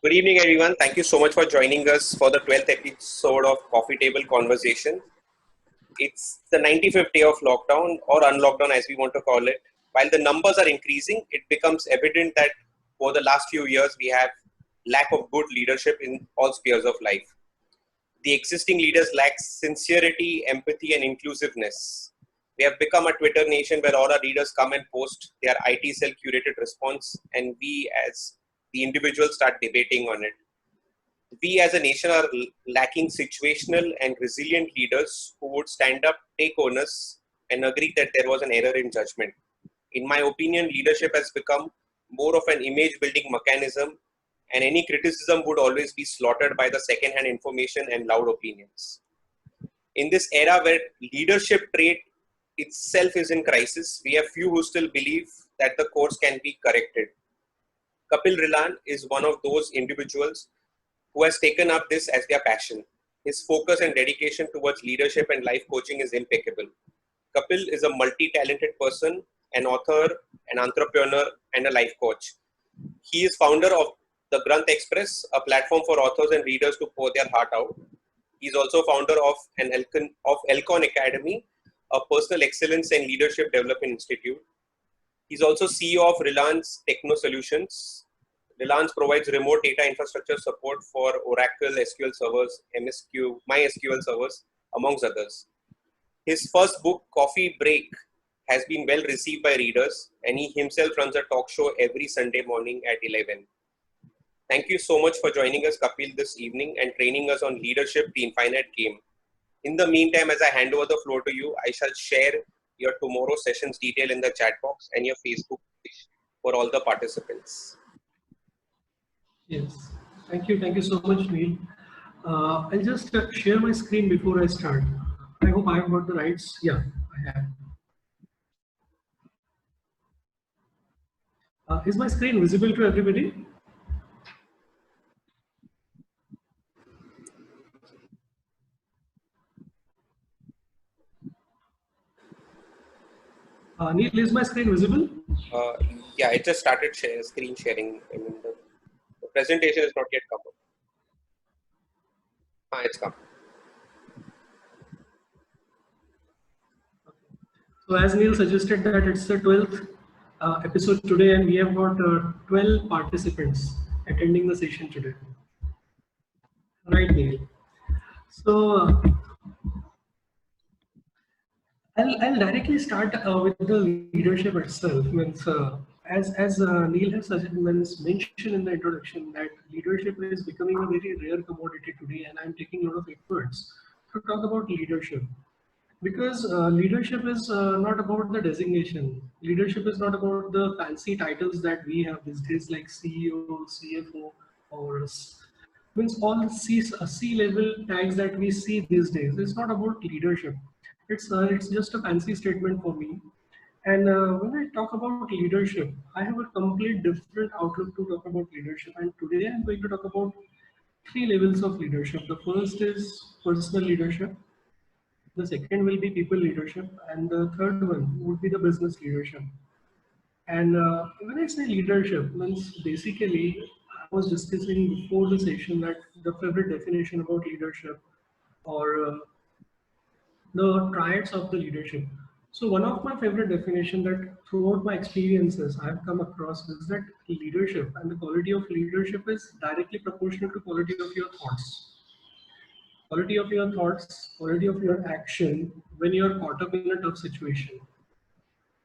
Good evening, everyone. Thank you so much for joining us for the 12th episode of Coffee Table Conversation. It's the 95th day of lockdown or unlockdown, as we want to call it. While the numbers are increasing, it becomes evident that over the last few years, we have lack of good leadership in all spheres of life. The existing leaders lack sincerity, empathy, and inclusiveness. We have become a Twitter nation where all our leaders come and post their IT cell curated response, and we as the individuals start debating on it. We as a nation are lacking situational and resilient leaders who would stand up, take onus, and agree that there was an error in judgment. In my opinion, leadership has become more of an image building mechanism, and any criticism would always be slaughtered by the second hand information and loud opinions. In this era where leadership trait itself is in crisis, we have few who still believe that the course can be corrected. Kapil Rilan is one of those individuals who has taken up this as their passion. His focus and dedication towards leadership and life coaching is impeccable. Kapil is a multi-talented person, an author, an entrepreneur, and a life coach. He is founder of the Granth Express, a platform for authors and readers to pour their heart out. He is also founder of Elcon Academy, a personal excellence and leadership development institute. He's also CEO of Reliance Techno Solutions. Reliance provides remote data infrastructure support for Oracle SQL servers, MySQL servers, amongst others. His first book, Coffee Break, has been well received by readers, and he himself runs a talk show every Sunday morning at 11. Thank you so much for joining us, Kapil, this evening and training us on leadership, the infinite game. In the meantime, as I hand over the floor to you, I shall share your tomorrow session's detail in the chat box and your Facebook page for all the participants. Yes, thank you. Thank you so much, Neil. I'll just share my screen before I start. I hope I have got the rights. Yeah, I have. Is my screen visible to everybody? Neil, is my screen visible? Yeah, it just started screen sharing. I mean, the presentation is not yet come up. It's come. So as Neil suggested that it's the 12th episode today, and we have got 12 participants attending the session today. Right, Neil. So I'll directly start with the leadership itself. Means, as Neil has mentioned in the introduction, that leadership is becoming a very rare commodity today, and I'm taking a lot of efforts to talk about leadership. Because leadership is not about the designation. Leadership is not about the fancy titles that we have these days, like CEO, CFO, or means all C-level tags that we see these days. It's not about leadership. It's just a fancy statement for me. And when I talk about leadership, I have a complete different outlook to talk about leadership. And today I'm going to talk about three levels of leadership. The first is personal leadership. The second will be people leadership, and the third one would be the business leadership. And when I say leadership, means basically I was discussing before the session that the favorite definition about leadership or the triads of the leadership. So one of my favorite definition that throughout my experiences I've come across is that leadership and the quality of leadership is directly proportional to quality of your thoughts. Quality of your thoughts, quality of your action when you're caught up in a tough situation.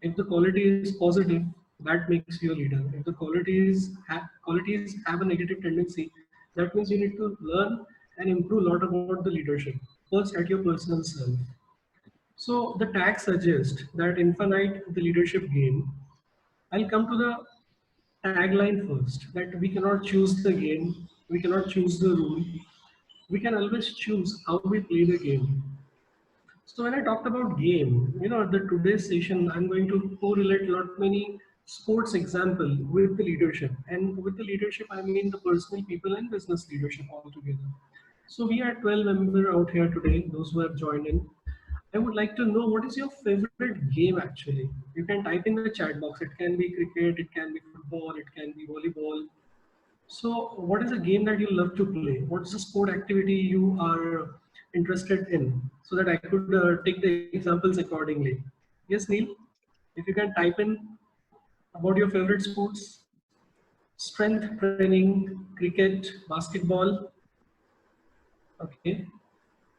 If the quality is positive, that makes you a leader. If the qualities have a negative tendency, that means you need to learn and improve a lot about the leadership. First, at your personal self. So the tag suggests that infinite the leadership game. I'll come to the tagline first. That we cannot choose the game, we cannot choose the rule. We can always choose how we play the game. So when I talked about game, the today's session, I'm going to correlate a lot many sports example with the leadership. And with the leadership, I mean the personal people and business leadership all together. So we are 12 members out here today, those who have joined in. I would like to know what is your favorite game actually. You can type in the chat box. It can be cricket, it can be football, it can be volleyball. So what is a game that you love to play? What's the sport activity you are interested in? So that I could take the examples accordingly. Yes, Neil? If you can type in about your favorite sports, strength training, cricket, basketball. Okay.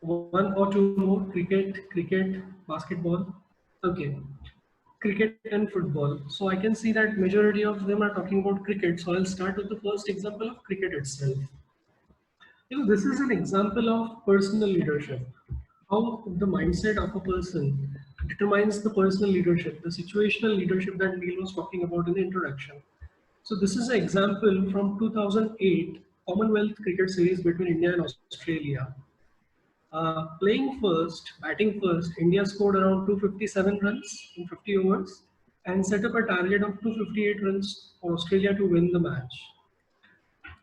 One or two more, cricket, basketball. Okay. Cricket and football. So I can see that majority of them are talking about cricket. So I'll start with the first example of cricket itself. This is an example of personal leadership. How the mindset of a person determines the personal leadership, the situational leadership that Neil was talking about in the introduction. So this is an example from 2008 Commonwealth Cricket Series between India and Australia. Playing first, batting first, India scored around 257 runs in 50 overs and set up a target of 258 runs for Australia to win the match.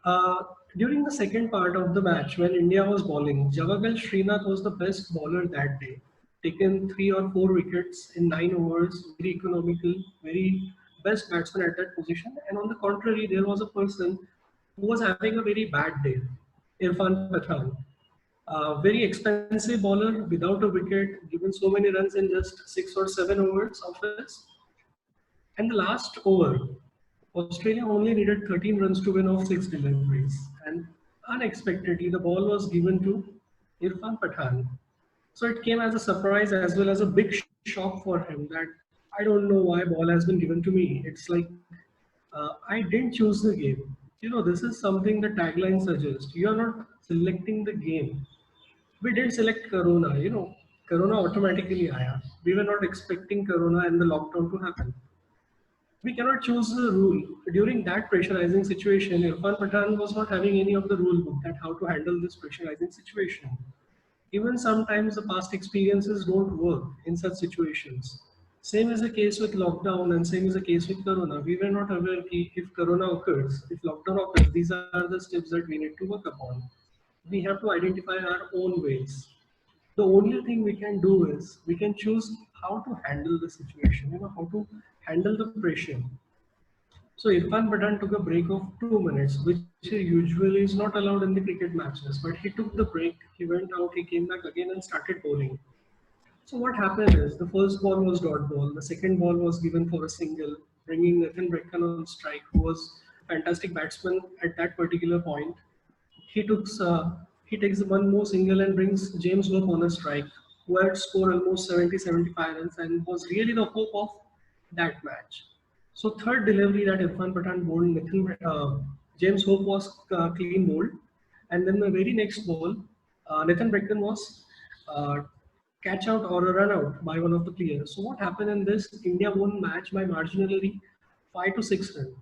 Uh, During the second part of the match, when India was bowling, Javagal Srinath was the best bowler that day. Taken 3 or 4 wickets in 9 overs, very economical, very best batsman at that position. And on the contrary, there was a person who was having a very bad day, Irfan Pathan. Very expensive bowler without a wicket, given so many runs in just 6 or 7 overs of his. And the last over, Australia only needed 13 runs to win off 6 deliveries. And unexpectedly, the ball was given to Irfan Pathan. So it came as a surprise as well as a big shock for him that I don't know why ball has been given to me. It's like I didn't choose the game. This is something the tagline suggests. You are not selecting the game. We didn't select Corona. Corona automatically aaya. We were not expecting Corona and the lockdown to happen. We cannot choose the rule. During that pressurizing situation, Irfan Pathan was not having any of the rule book that how to handle this pressurizing situation. Even sometimes the past experiences don't work in such situations. Same is the case with lockdown and same is the case with Corona. We were not aware if Corona occurs, if lockdown occurs, these are the steps that we need to work upon. We have to identify our own ways. The only thing we can do is we can choose how to handle the situation, how to handle the pressure. So Irfan Pathan took a break of 2 minutes, which usually is not allowed in the cricket matches. But he took the break, he went out, he came back again and started bowling. So what happened is the first ball was dot ball, the second ball was given for a single, bringing Nathan Breckan on strike, who was a fantastic batsman at that particular point. He takes one more single and brings James Hope on a strike, who had scored almost 70-75 runs and was really the hope of that match. So third delivery that Irfan Pathan bowled, James Hope was clean bowled, and then the very next ball, Nathan Breckan was uh, catch out or a run out by one of the players. So what happened in this? India won match by marginally 5 to 6 runs.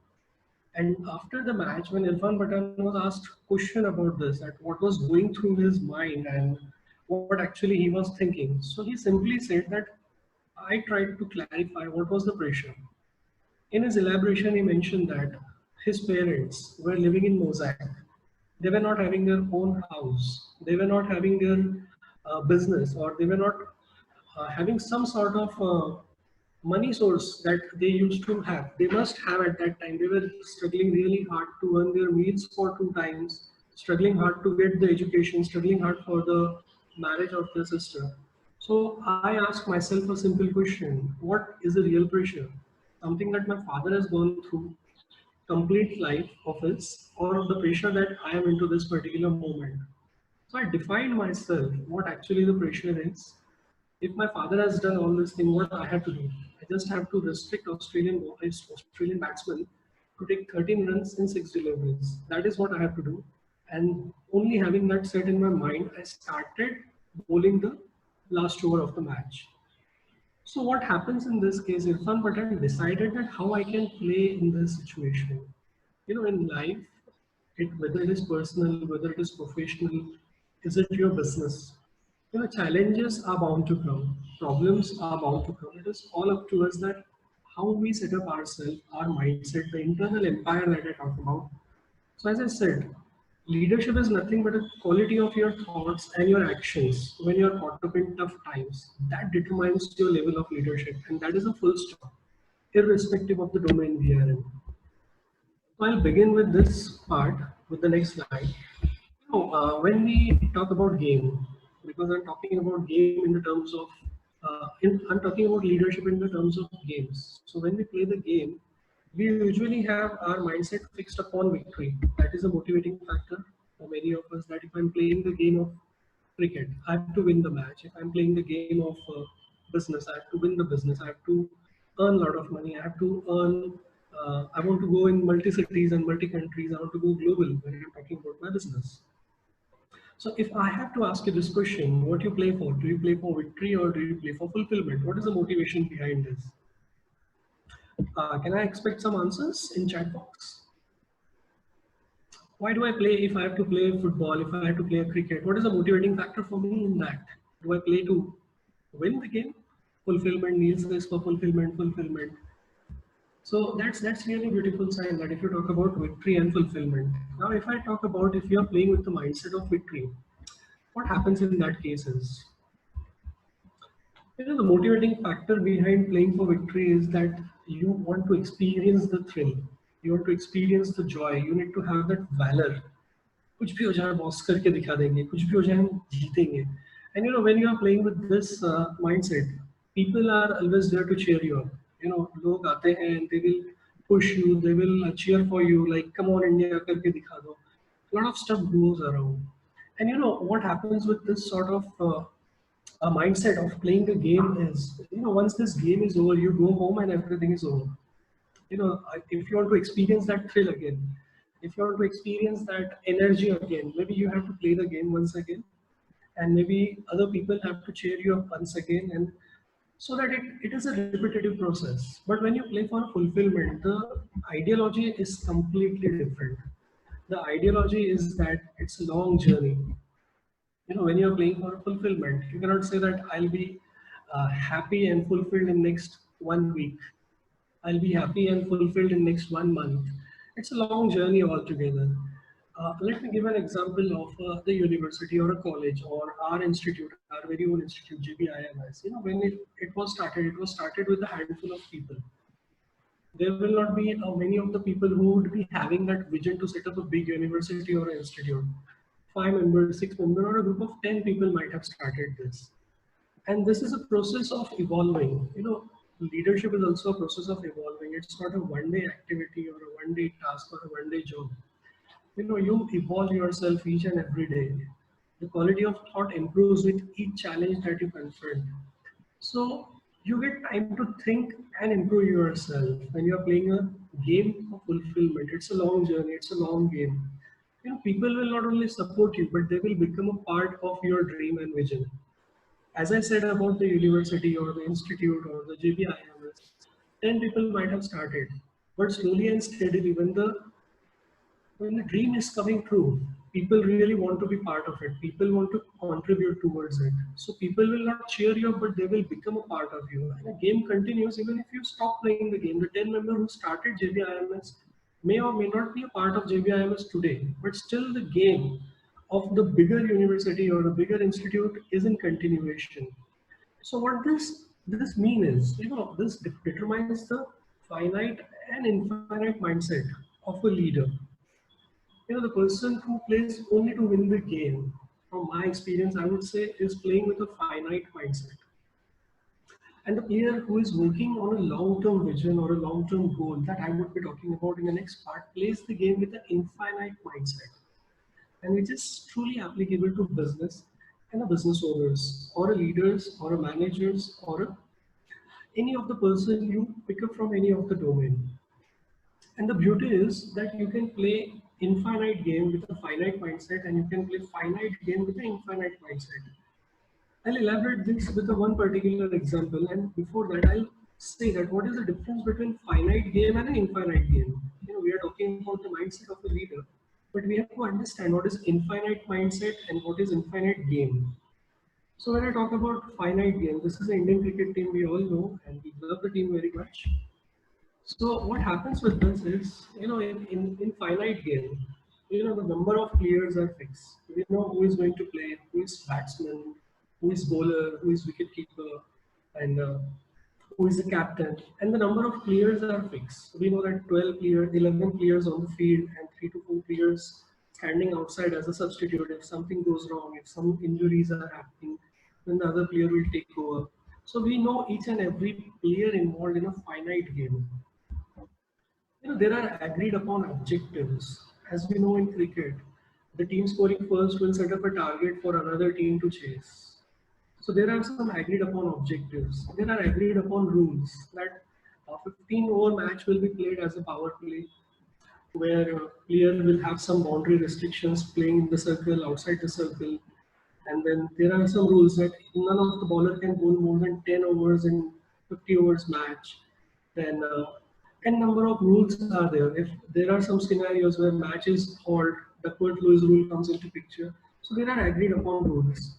And after the match, when Irfan Pathan was asked question about this, that what was going through his mind and what actually he was thinking, so he simply said that I tried to clarify what was the pressure. In his elaboration, he mentioned that his parents were living in Mosaic. They were not having their own house. They were not having their business, or they were not having some sort of money source that they used to have. They must have at that time. They were struggling really hard to earn their meals for 2 times, struggling hard to get the education, struggling hard for the marriage of their sister. So I asked myself a simple question: what is the real pressure? Something that my father has gone through complete life of his, or the pressure that I am into this particular moment. So I defined myself what actually the pressure is. If my father has done all this thing, what I have to do? I just have to restrict Australian batsmen to take 13 runs in 6 deliveries. That is what I have to do. And only having that set in my mind, I started bowling the last over of the match. So what happens in this case, Irfan Pathan decided that how I can play in this situation. In life, whether it is personal, whether it is professional, is it your business? Challenges are bound to come, problems are bound to come. It is all up to us that how we set up ourselves, our mindset, the internal empire that I talked about. So as I said, leadership is nothing but a quality of your thoughts and your actions when you're caught up in tough times. That determines your level of leadership, and that is a full stop, irrespective of the domain we are in. So I'll begin with this part with the next slide. When we talk about game, because I'm talking about game in the terms of, I'm talking about leadership in the terms of games. So when we play the game, we usually have our mindset fixed upon victory. That is a motivating factor for many of us. That if I'm playing the game of cricket, I have to win the match. If I'm playing the game of business, I have to win the business. I have to earn a lot of money. I have to earn. I want to go in multi cities and multi countries. I want to go global when I'm talking about my business. So if I have to ask you this question, what you play for? Do you play for victory or do you play for fulfillment? What is the motivation behind this? Can I expect some answers in chat box? Why do I play if I have to play football, if I have to play a cricket? What is the motivating factor for me in that? Do I play to win the game? Fulfillment, Neil says for fulfillment, fulfillment. So that's really a beautiful sign that if you talk about victory and fulfillment. Now if I talk about if you're playing with the mindset of victory, what happens in that case is the motivating factor behind playing for victory is that you want to experience the thrill. You want to experience the joy. You need to have that valor. कुछ भी हो जाए boss करके दिखा देंगे कुछ भी हो जाए हम जीतेंगे and when you are playing with this mindset people are always there to cheer you up लोग आते हैं and they will push you they will cheer for you like come on India करके दिखा दो a lot of stuff goes around and what happens with this sort of a mindset of playing the game is once this game is over you go home and everything is over if you want to experience that thrill again if you want to experience that energy again maybe you have to play the game once again and maybe other people have to cheer you up once again and so that it is a repetitive process but when you play for fulfillment the ideology is completely different the ideology is that it's a long journey when you're playing for fulfillment you cannot say that I'll be happy and fulfilled in next 1 week I'll be happy and fulfilled in next 1 month. It's a long journey altogether. Let me give an example of the university or a college or our institute, our very own institute, JBIMS. When it was started with a handful of people. There will not be many of the people who would be having that vision to set up a big university or an institute. 5 members, 6 members, or a group of 10 people might have started this. And this is a process of evolving. Leadership is also a process of evolving. It's not a one-day activity or a one-day task or a one-day job. You evolve yourself each and every day. The quality of thought improves with each challenge that you confront. So you get time to think and improve yourself when you're playing a game of fulfillment. It's a long journey, it's a long game. People will not only support you, but they will become a part of your dream and vision. As I said about the university or the institute or the JBIMS, 10 people might have started, but slowly and steadily, when the dream is coming true, people really want to be part of it. People want to contribute towards it. So people will not cheer you up, but they will become a part of you. And the game continues even if you stop playing the game. The 10 members who started JBIMS may or may not be a part of JBIMS today, but still the game of the bigger university or the bigger institute is in continuation. So what this mean is, this determines the finite and infinite mindset of a leader. The person who plays only to win the game, from my experience, I would say, is playing with a finite mindset. And the player who is working on a long-term vision or a long-term goal that I would be talking about in the next part plays the game with an infinite mindset, and which is truly applicable to business and a business owners or a leaders or a managers or any of the person you pick up from any of the domain. And the beauty is that you can play infinite game with a finite mindset and you can play finite game with an infinite mindset. I'll elaborate this with a one particular example, and before that I'll say that what is the difference between finite game and an infinite game. We are talking about the mindset of a leader, but we have to understand what is infinite mindset and what is infinite game. So when I talk about finite game, this is the Indian cricket team we all know and we love the team very much. So what happens with this is, in finite game, the number of players are fixed. We know who is going to play, who is batsman, who is bowler, who is wicket keeper, and who is the captain, and the number of players are fixed. We know that 12 players, 11 players on the field, and 3 to 4 players standing outside as a substitute. If something goes wrong, if some injuries are happening, then the other player will take over. So we know each and every player involved in a finite game. There are agreed upon objectives. As we know in cricket, the team scoring first will set up a target for another team to chase. So there are some agreed upon objectives. There are agreed upon rules that a 15-over match will be played as a power play, where a player will have some boundary restrictions playing in the circle, outside the circle. And then there are some rules that none of the bowler can bowl more than 10 overs in 50 overs match. Then n number of rules are there. If there are some scenarios where match is halt, Duckworth-Lewis rule comes into picture. So there are agreed upon rules.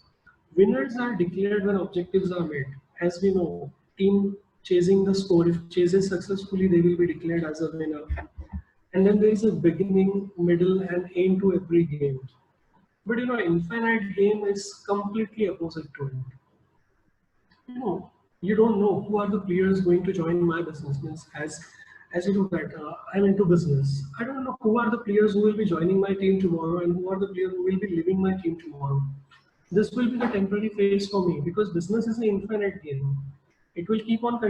Winners are declared when objectives are met. As we know, team chasing the score, if chases successfully, they will be declared as a winner. And then there is a beginning, middle, and end to every game. But infinite game is completely opposite to it. You don't know who are the players going to join my business. Means as you know that I'm into business. I don't know who are the players who will be joining my team tomorrow and who are the players who will be leaving my team tomorrow. This will be the temporary phase for me because business is an infinite game. It will keep on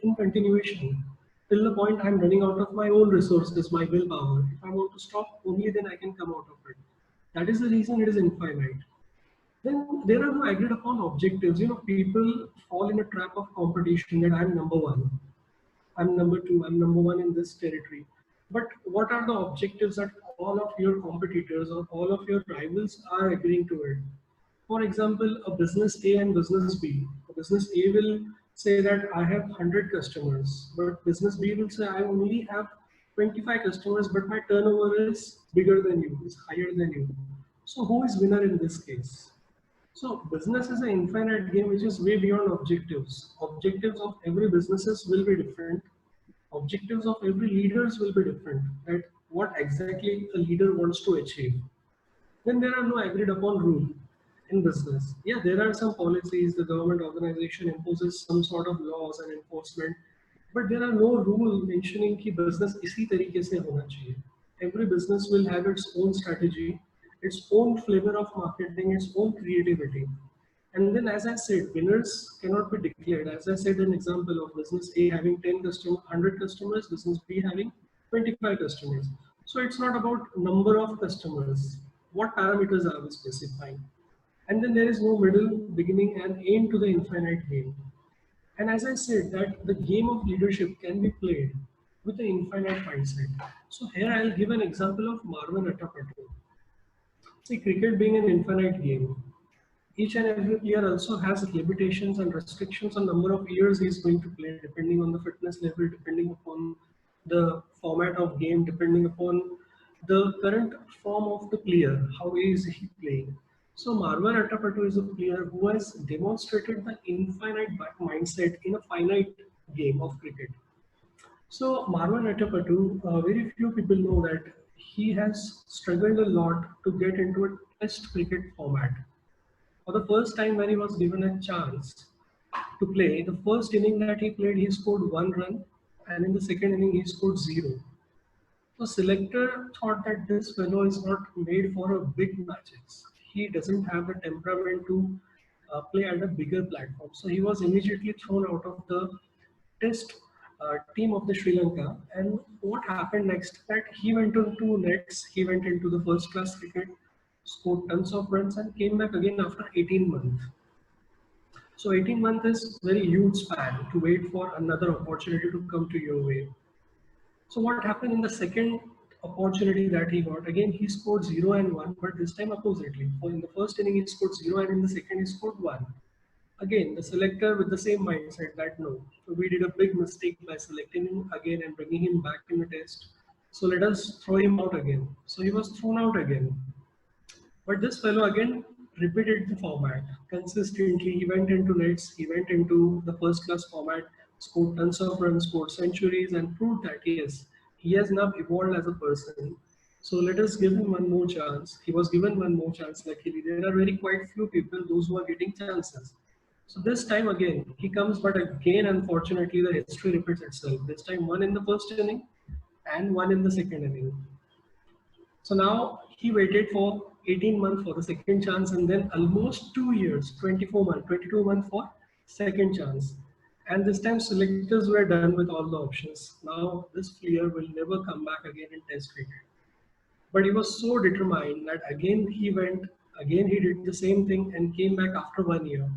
in continuation till the point I'm running out of my own resources, my willpower. If I want to stop, only then I can come out of it. That is the reason it is infinite. Then there are no agreed upon objectives. People fall in a trap of competition that I'm number one, I'm number two, I'm number one in this territory. But what are the objectives that all of your competitors or all of your rivals are agreeing to it? For example, a business A and business B. A business A will say that I have 100 customers, but business B will say I only have 25 customers, but my turnover is bigger than you, is higher than you. So who is winner in this case? So business is an infinite game which is way beyond objectives. Objectives of every businesses will be different. Objectives of every leaders will be different. That what exactly a leader wants to achieve. Then there are no agreed upon rule in business. Yeah, there are some policies, the government organization imposes some sort of laws and enforcement, but there are no rule mentioning कि business इसी तरीके से होना चाहिए. Every business will have its own strategy, its own flavor of marketing, its own creativity. And then, as I said, winners cannot be declared. As I said, an example of business A having 10 customers, 100 customers, business B having 25 customers. So it's not about number of customers. What parameters are we specifying? And then there is no middle, beginning, and end to the infinite game. And as I said, that the game of leadership can be played with an infinite mindset. So here I'll give an example of Marwan Attapatu. See, cricket being an infinite game, each and every player also has limitations and restrictions on number of years he's going to play, depending on the fitness level, depending upon the format of game, depending upon the current form of the player, how is he playing. So Marwan Attapatu is a player who has demonstrated the infinite mindset in a finite game of cricket. So Marwan Attapatu, very few people know that he has struggled a lot to get into a test cricket format. For the first time when he was given a chance to play, the first inning that he played, he scored 1 run, and in the second inning, he scored 0. So selector thought that this fellow is not made for a big matches. He doesn't have the temperament to play at a bigger platform. So he was immediately thrown out of the test team of the Sri Lanka. And what happened next? That he went into nets, he went into the first class cricket, scored tons of runs, and came back again after 18 months. So 18 months is very huge span to wait for another opportunity to come to your way. So what happened in the second opportunity that he got? Again, he scored 0 and 1, but this time oppositely. In the first inning, he scored 0, and in the second, he scored 1. Again, the selector with the same mindset that no, so we did a big mistake by selecting him again and bringing him back in the test. So let us throw him out again. So he was thrown out again. But this fellow again repeated the format consistently. He went into nets, he went into the first class format, scored tons of runs, scored centuries, and proved that yes, he has now evolved as a person. So let us give him one more chance. He was given one more chance. Luckily, there are very quite few people, those who are getting chances. So this time again, he comes, but again, unfortunately, the history repeats itself. This time, one in the first inning and one in the second inning. So now he waited for 18 months for the second chance, and then almost 2 years, 24 months, 22 months for second chance. And this time selectors were done with all the options. Now this player will never come back again in test cricket. But he was so determined that again he went, again he did the same thing and came back after 1 year.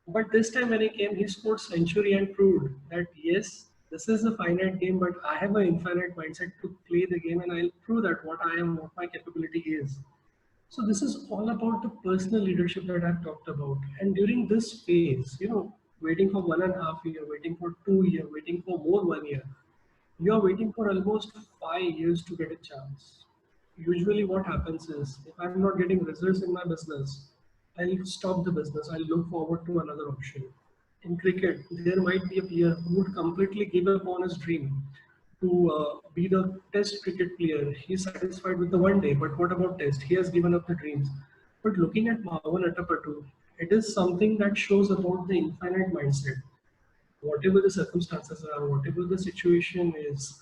But this time when he came, he scored century and proved that yes, this is a finite game, but I have an infinite mindset to play the game, and I'll prove that what I am, what my capability is. So this is all about the personal leadership that I've talked about. And during this phase, waiting for 1.5 year, waiting for 2 year, waiting for more 1 year, you are waiting for almost 5 years to get a chance. Usually what happens is, if I'm not getting results in my business, I'll stop the business. I'll look forward to another option. In cricket, there might be a player who would completely give up on his dream to be the test cricket player. He's satisfied with the 1 day, but what about test? He has given up the dreams. But looking at Mavan Attapattu, it is something that shows about the infinite mindset. Whatever the circumstances are, whatever the situation is,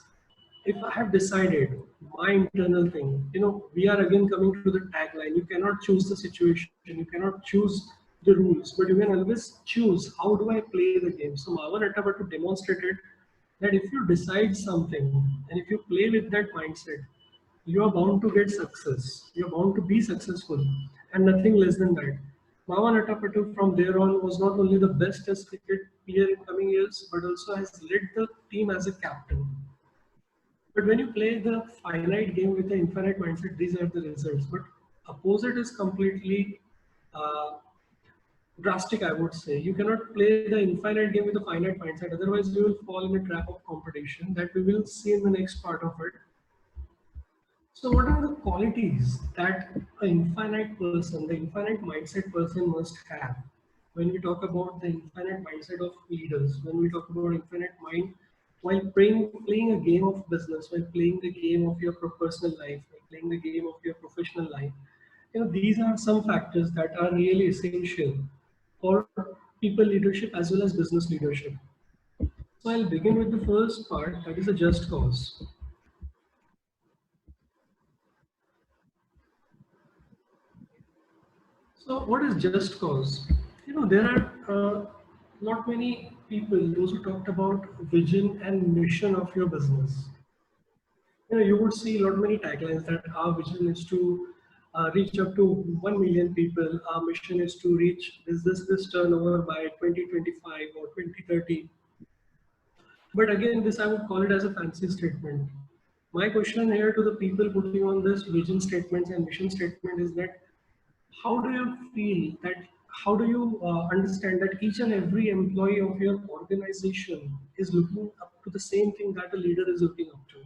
if I have decided my internal thing, we are again coming to the tagline. You cannot choose the situation, you cannot choose the rules, but you can always choose how do I play the game. So Mavan Attapattu demonstrated that if you decide something and if you play with that mindset, you are bound to get success. You are bound to be successful, and nothing less than that. Mavan Attapattu from there on was not only the best test cricket player in coming years, but also has led the team as a captain. But when you play the finite game with the infinite mindset, these are the results. But opposite is completely uh, drastic, I would say. You cannot play the infinite game with a finite mindset. Otherwise, you will fall in a trap of competition that we will see in the next part of it. So what are the qualities that an infinite person, the infinite mindset person must have? When we talk about the infinite mindset of leaders, when we talk about infinite mind, while playing a game of business, while playing the game of your personal life, while playing the game of your professional life, these are some factors that are really essential for people leadership as well as business leadership. So I'll begin with the first part, that is a just cause. So what is just cause? There are not many people, those who talked about vision and mission of your business. You would see a lot many taglines that our vision is to reach up to 1 million people. Our mission is to reach this turnover by 2025 or 2030. But again, this I would call it as a fancy statement. My question here to the people putting on this vision statements and mission statement is that how do you feel that, how do you understand that each and every employee of your organization is looking up to the same thing that a leader is looking up to?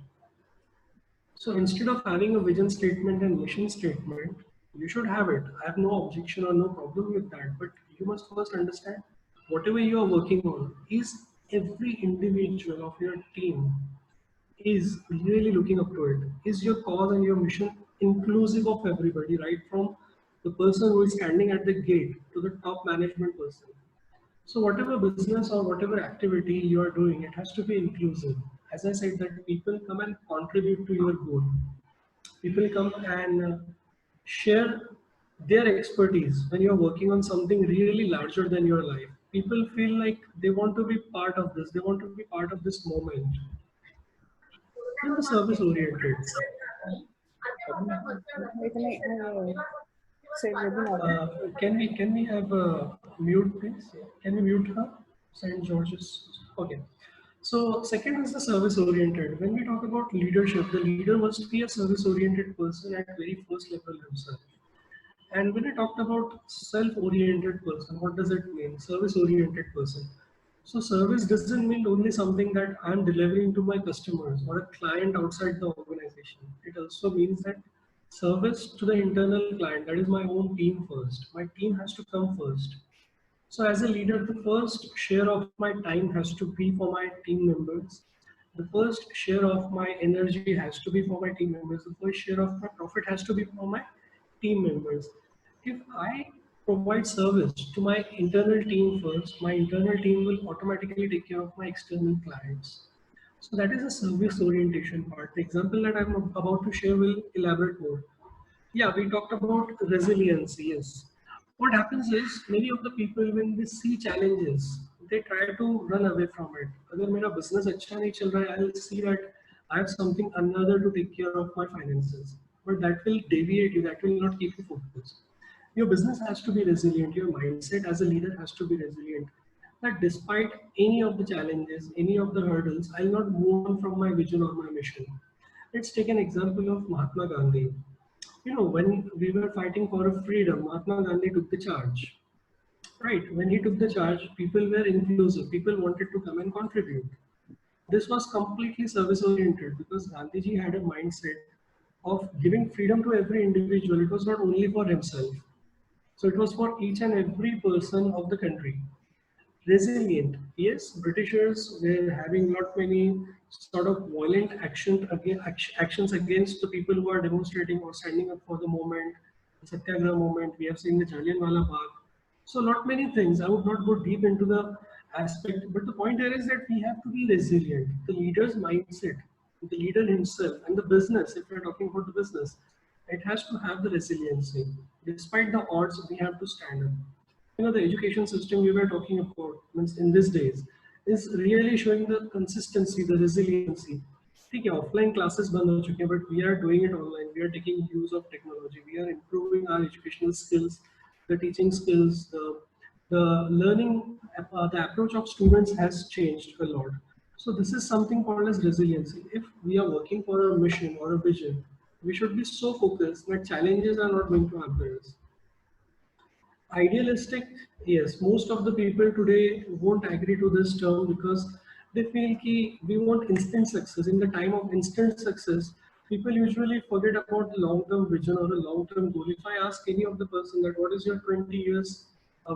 So instead of having a vision statement and mission statement, you should have it. I have no objection or no problem with that. But you must first understand whatever you are working on, is every individual of your team is really looking up to it? Is your cause and your mission inclusive of everybody, right from the person who is standing at the gate to the top management person? So whatever business or whatever activity you are doing, it has to be inclusive. As I said, that people come and contribute to your goal. People come and share their expertise when you're working on something really larger than your life. People feel like they want to be part of this, they want to be part of this moment. Then the service oriented. Can we have a mute, please? Can we mute her? St. George's. Okay. So second is the service oriented. When we talk about leadership, the leader must be a service oriented person at very first level himself. And when I talked about self-oriented person, what does it mean? Service-oriented person. So service doesn't mean only something that I'm delivering to my customers or a client outside the organization. It also means that service to the internal client, that is my own team first. My team has to come first. So as a leader, the first share of my time has to be for my team members. The first share of my energy has to be for my team members. The first share of my profit has to be for my team members. If I provide service to my internal team first, my internal team will automatically take care of my external clients. So that is a service orientation part. The example that I'm about to share will elaborate more. Yeah, we talked about resilience. Yes. What happens is many of the people when they see challenges, they try to run away from it. अगर मेरा business अच्छा नहीं चल रहा है, I'll see that I have something another to take care of my finances. But that will deviate you. That will not keep you focused. Your business has to be resilient. Your mindset as a leader has to be resilient. That despite any of the challenges, any of the hurdles, I'll not move on from my vision or my mission. Let's take an example of Mahatma Gandhi. You know, when we were fighting for a freedom, Mahatma Gandhi took the charge. Right, when he took the charge, people were inclusive. People wanted to come and contribute. This was completely service oriented because Gandhiji had a mindset of giving freedom to every individual. It was not only for himself. So it was for each and every person of the country. Resilient. Yes, Britishers were having not many sort of violent actions against the people who are demonstrating or standing up for the movement, the Satyagraha movement. We have seen the Jallianwala Bagh. So not many things. I would not go deep into the aspect, but the point here is that we have to be resilient. The leader's mindset, the leader himself, and the business. If we're talking about the business, it has to have the resiliency. Despite the odds, we have to stand up. You know, the education system we were talking about means in these days is really showing the consistency, the resiliency. ठीक है, offline classes बंद हो चुके हैं, but we are doing it online. We are taking use of technology. We are improving our educational skills, the teaching skills, the learning, the approach of students has changed a lot. So this is something called as resiliency. If we are working for a mission or a vision, we should be so focused that challenges are not going to happen. Idealistic, yes, most of the people today won't agree to this term because they feel ki we want instant success. In the time of instant success, people usually forget about the long-term vision or a long-term goal. If I ask any of the person that what is your 20 years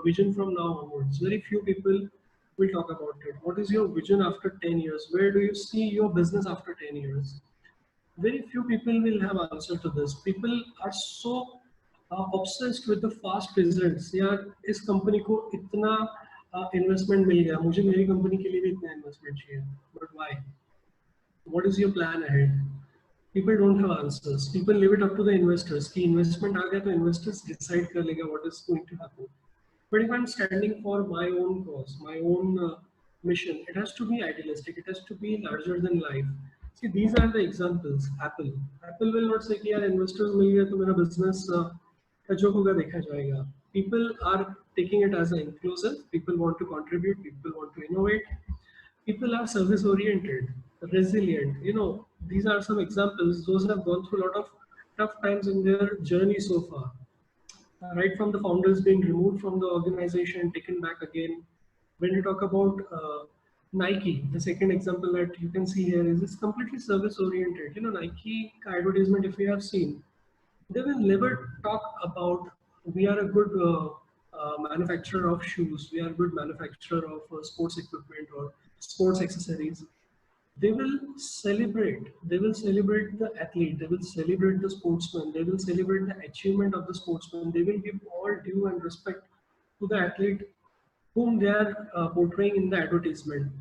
vision from now onwards, very few people will talk about it. What is your vision after 10 years? Where do you see your business after 10 years? Very few people will have answer to this. People are so obsessed with the fast results. यार इस company को इतना investment मिल गया, मुझे मेरी company के लिए भी इतना इन्वेस्टमेंट चाहिए. But why? What is your plan ahead? People don't have answers. People leave it up to the investors. कि investment आ गया तो investors decide कर लेगा what is going to happen. But if I'm standing for my own cause, my own mission, it has to be idealistic. It has to be larger than life. See, these are the examples. Apple. Apple will not say कि यार investors मिल गए तो मेरा business का जो होगा देखा जाएगा. People are taking it as an inclusive. People want to contribute. People want to innovate. People are service oriented, resilient. You know, these are some examples. Those have gone through a lot of tough times in their journey so far. Right from the founders being removed from the organization, taken back again. When you talk about Nike, the second example that you can see here is it's completely service oriented. You know, Nike advertisement, if you have seen, they will never talk about we are a good manufacturer of shoes, we are a good manufacturer of sports equipment or sports accessories. They will celebrate the athlete, they will celebrate the sportsman, they will celebrate the achievement of the sportsman, they will give all due and respect to the athlete whom they are portraying in the advertisement.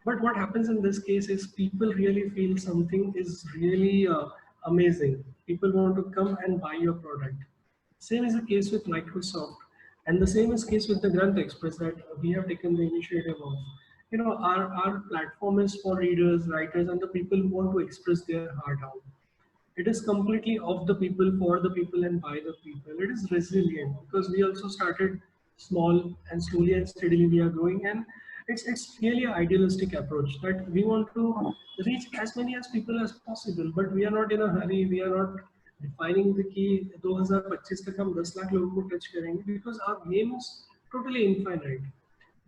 But what happens in this case is people really feel something is really amazing. People want to come and buy your product. Same is the case with Microsoft, and the same is case with the Granth Express that we have taken the initiative of. You know, our platform is for readers, writers, and the people who want to express their heart out. It is completely of the people, for the people, and by the people. It is resilient because we also started small and slowly and steadily we are growing, and it's really an idealistic approach that we want to reach as many as people as possible, but we are not in a hurry. We are not defining the key 2025 तक हम 10 लाख लोगों को touch करेंगे because our game is totally infinite.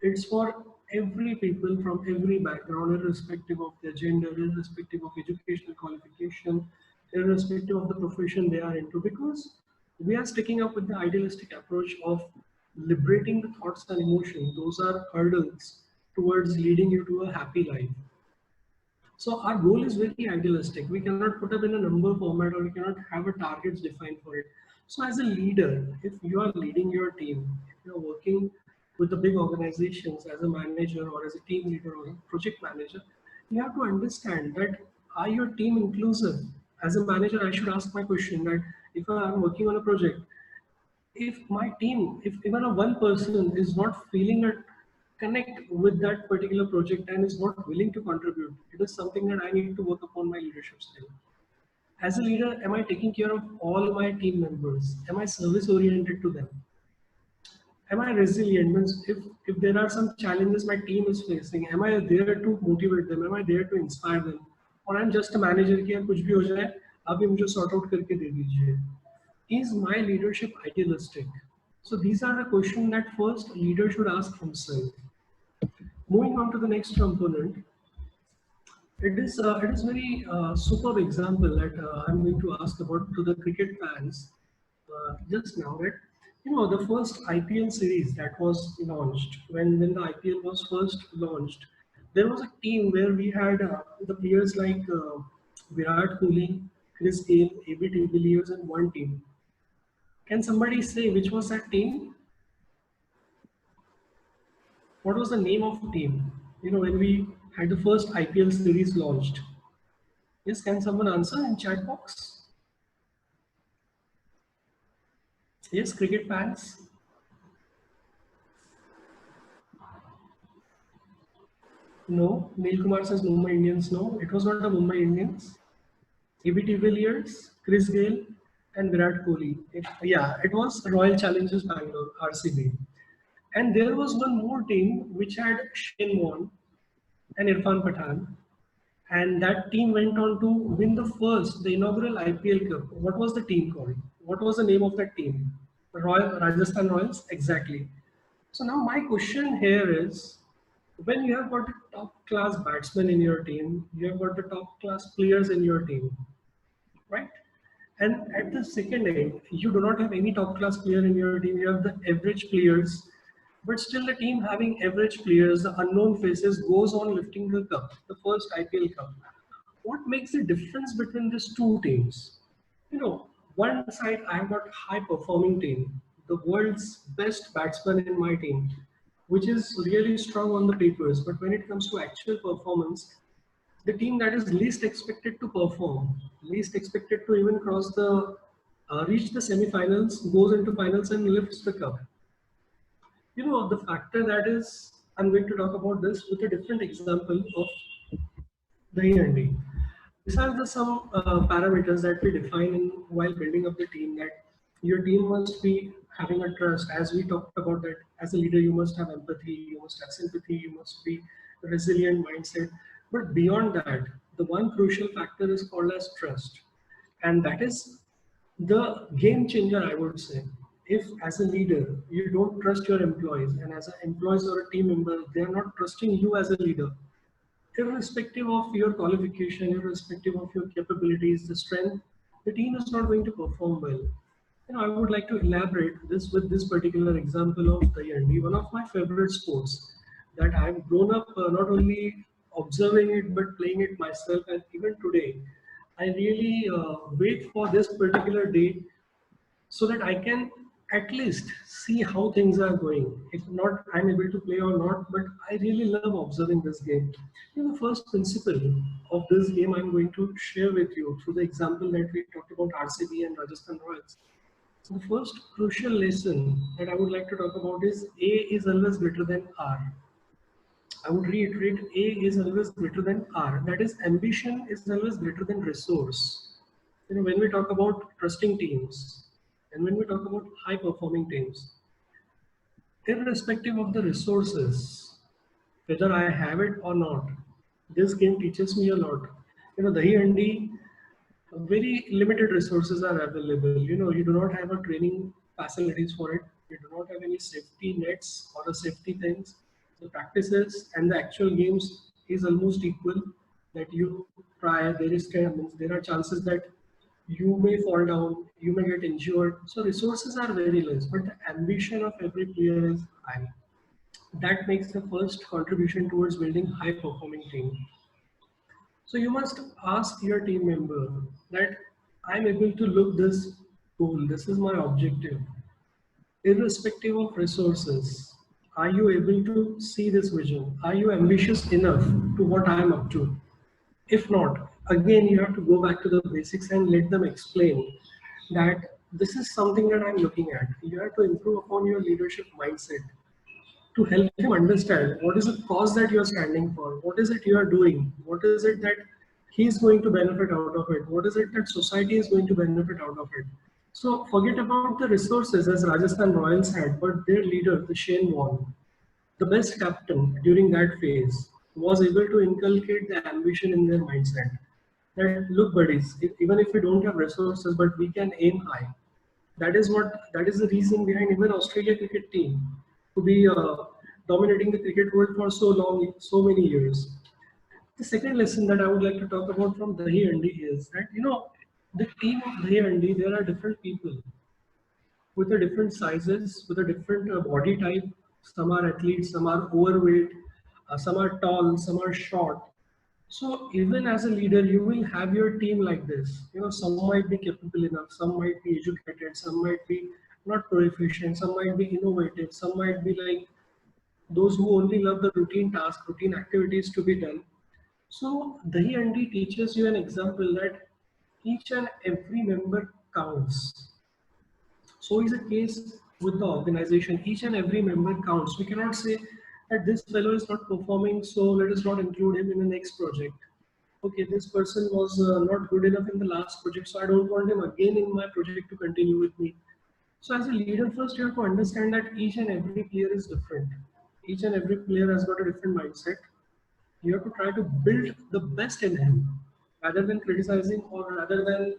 It's for every people from every background, irrespective of their gender, irrespective of educational qualification, irrespective of the profession they are into, because we are sticking up with the idealistic approach of liberating the thoughts and emotions. Those are hurdles towards leading you to a happy life. So our goal is very idealistic. We cannot put up in a number format or we cannot have a targets defined for it. So as a leader, if you are leading your team, if you're working with the big organizations as a manager or as a team leader or a project manager, you have to understand that are your team inclusive? As a manager, I should ask my question that if I'm working on a project, if my team, if even a one person is not feeling a connect with that particular project and is not willing to contribute, it is something that I need to work upon my leadership skill. As a leader, am I taking care of all my team members? Am I service oriented to them? Am I resilient? Means if there are some challenges my team is facing, am I there to motivate them? Am I there to inspire them? Or I'm just a manager कि यार कुछ भी हो जाए आप ही मुझे sort out करके दे दीजिए. Is my leadership idealistic? So these are the questions that first leader should ask himself. Moving on to the next component, it is very superb example that I'm going to ask about to the cricket fans just now that the first IPL series that was launched when the IPL was first launched, there was a team where we had the players like Virat Kohli, Chris Gayle, AB de Villiers, and one team. Can somebody say which was that team? What was the name of the team? When we had the first IPL series launched. Yes, can someone answer in chat box? Yes, cricket fans. No. Neil Kumar says Mumbai Indians. No, it was not the Mumbai Indians. AB de Villiers, Chris Gayle, and Virat Kohli. It was Royal Challengers Bangalore, RCB. And there was one more team which had Shane Warne and Irfan Pathan. And that team went on to win the inaugural IPL Cup. What was the team called? What was the name of that team? Rajasthan Royals, exactly. So now my question here is, when you have got the top class batsmen in your team, you have got the top class players in your team, right? And at the second end, you do not have any top class player in your team, you have the average players, but still the team having average players, the unknown faces goes on lifting the cup, the first IPL cup. What makes the difference between these two teams? One side I've got high performing team, the world's best batsman in my team, which is really strong on the papers, but when it comes to actual performance, the team that is least expected to perform, least expected to even reach the semi-finals, goes into finals and lifts the cup. The factor that is, I'm going to talk about this with a different example of the E&D. These are some parameters that we define while building up the team, that your team must be having a trust. As we talked about that, as a leader, you must have empathy, you must have sympathy, you must be a resilient mindset. But beyond that, the one crucial factor is called as trust. And that is the game changer, I would say. If as a leader, you don't trust your employees, and as an employees or a team member, they are not trusting you as a leader, irrespective of your qualification, irrespective of your capabilities, the strength, the team is not going to perform well. I would like to elaborate this with this particular example of the ND, one of my favorite sports that I've grown up not only observing it but playing it myself, and even today, I really wait for this particular day so that I can at least see how things are going. If not, I'm able to play or not, but I really love observing this game. The first principle of this game I'm going to share with you through the example that we talked about RCB and Rajasthan Royals. So the first crucial lesson that I would like to talk about is A is always greater than R. I would reiterate, A is always greater than R. That is, ambition is always greater than resource. When we talk about trusting teams, and when we talk about high performing teams, irrespective of the resources, whether I have it or not, this game teaches me a lot. Dahi Handi, very limited resources are available. You do not have a training facilities for it. You do not have any safety nets or the safety things. The practices and the actual games is almost equal. That you try, there are chances that you may fall down, you may get injured. So resources are very less, but the ambition of every player is high. That makes the first contribution towards building high performing team. So you must ask your team member that I'm able to look this goal, this is my objective. Irrespective of resources, are you able to see this vision? Are you ambitious enough to what I am up to? If not, again, you have to go back to the basics and let them explain that this is something that I'm looking at. You have to improve upon your leadership mindset to help him understand what is the cause that you are standing for, what is it you are doing, what is it that he's going to benefit out of it, what is it that society is going to benefit out of it. So forget about the resources as Rajasthan Royals had, but their leader, the Shane Warne, the best captain during that phase, was able to inculcate the ambition in their mindset. That look, buddies, even if we don't have resources, but we can aim high. That is the reason behind even Australia cricket team to be dominating the cricket world for so long, so many years. The second lesson that I would like to talk about from Dahi Handi is that the team of Dahi Handi, there are different people with the different sizes, with a different body type. Some are athletes, some are overweight, some are tall, some are short. So even as a leader, you will have your team like this. Some might be capable enough, some might be educated, some might be not proficient, some might be innovative, some might be like those who only love the routine task, routine activities to be done. So Dahi Handi teaches you an example that each and every member counts. So is the case with the organization. Each and every member counts. We cannot say that this fellow is not performing, so let us not include him in the next project. Okay, this person was not good enough in the last project, so I don't want him again in my project to continue with me. So as a leader, first you have to understand that each and every player is different. Each and every player has got a different mindset. You have to try to build the best in him rather than criticizing or rather than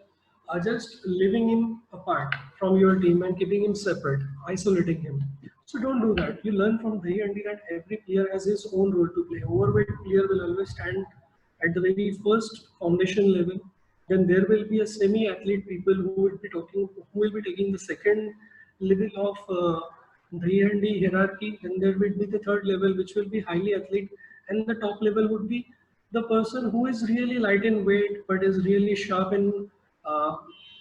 just leaving him apart from your team and keeping him separate, isolating him. So don't do that. You learn from Dahi Handi that every player has his own role to play. Overweight player will always stand at the very first foundation level. Then there will be a semi-athlete people who will be taking the second level of Dahi Handi hierarchy. Then there will be the third level, which will be highly athlete, and the top level would be the person who is really light in weight but is really sharp in uh,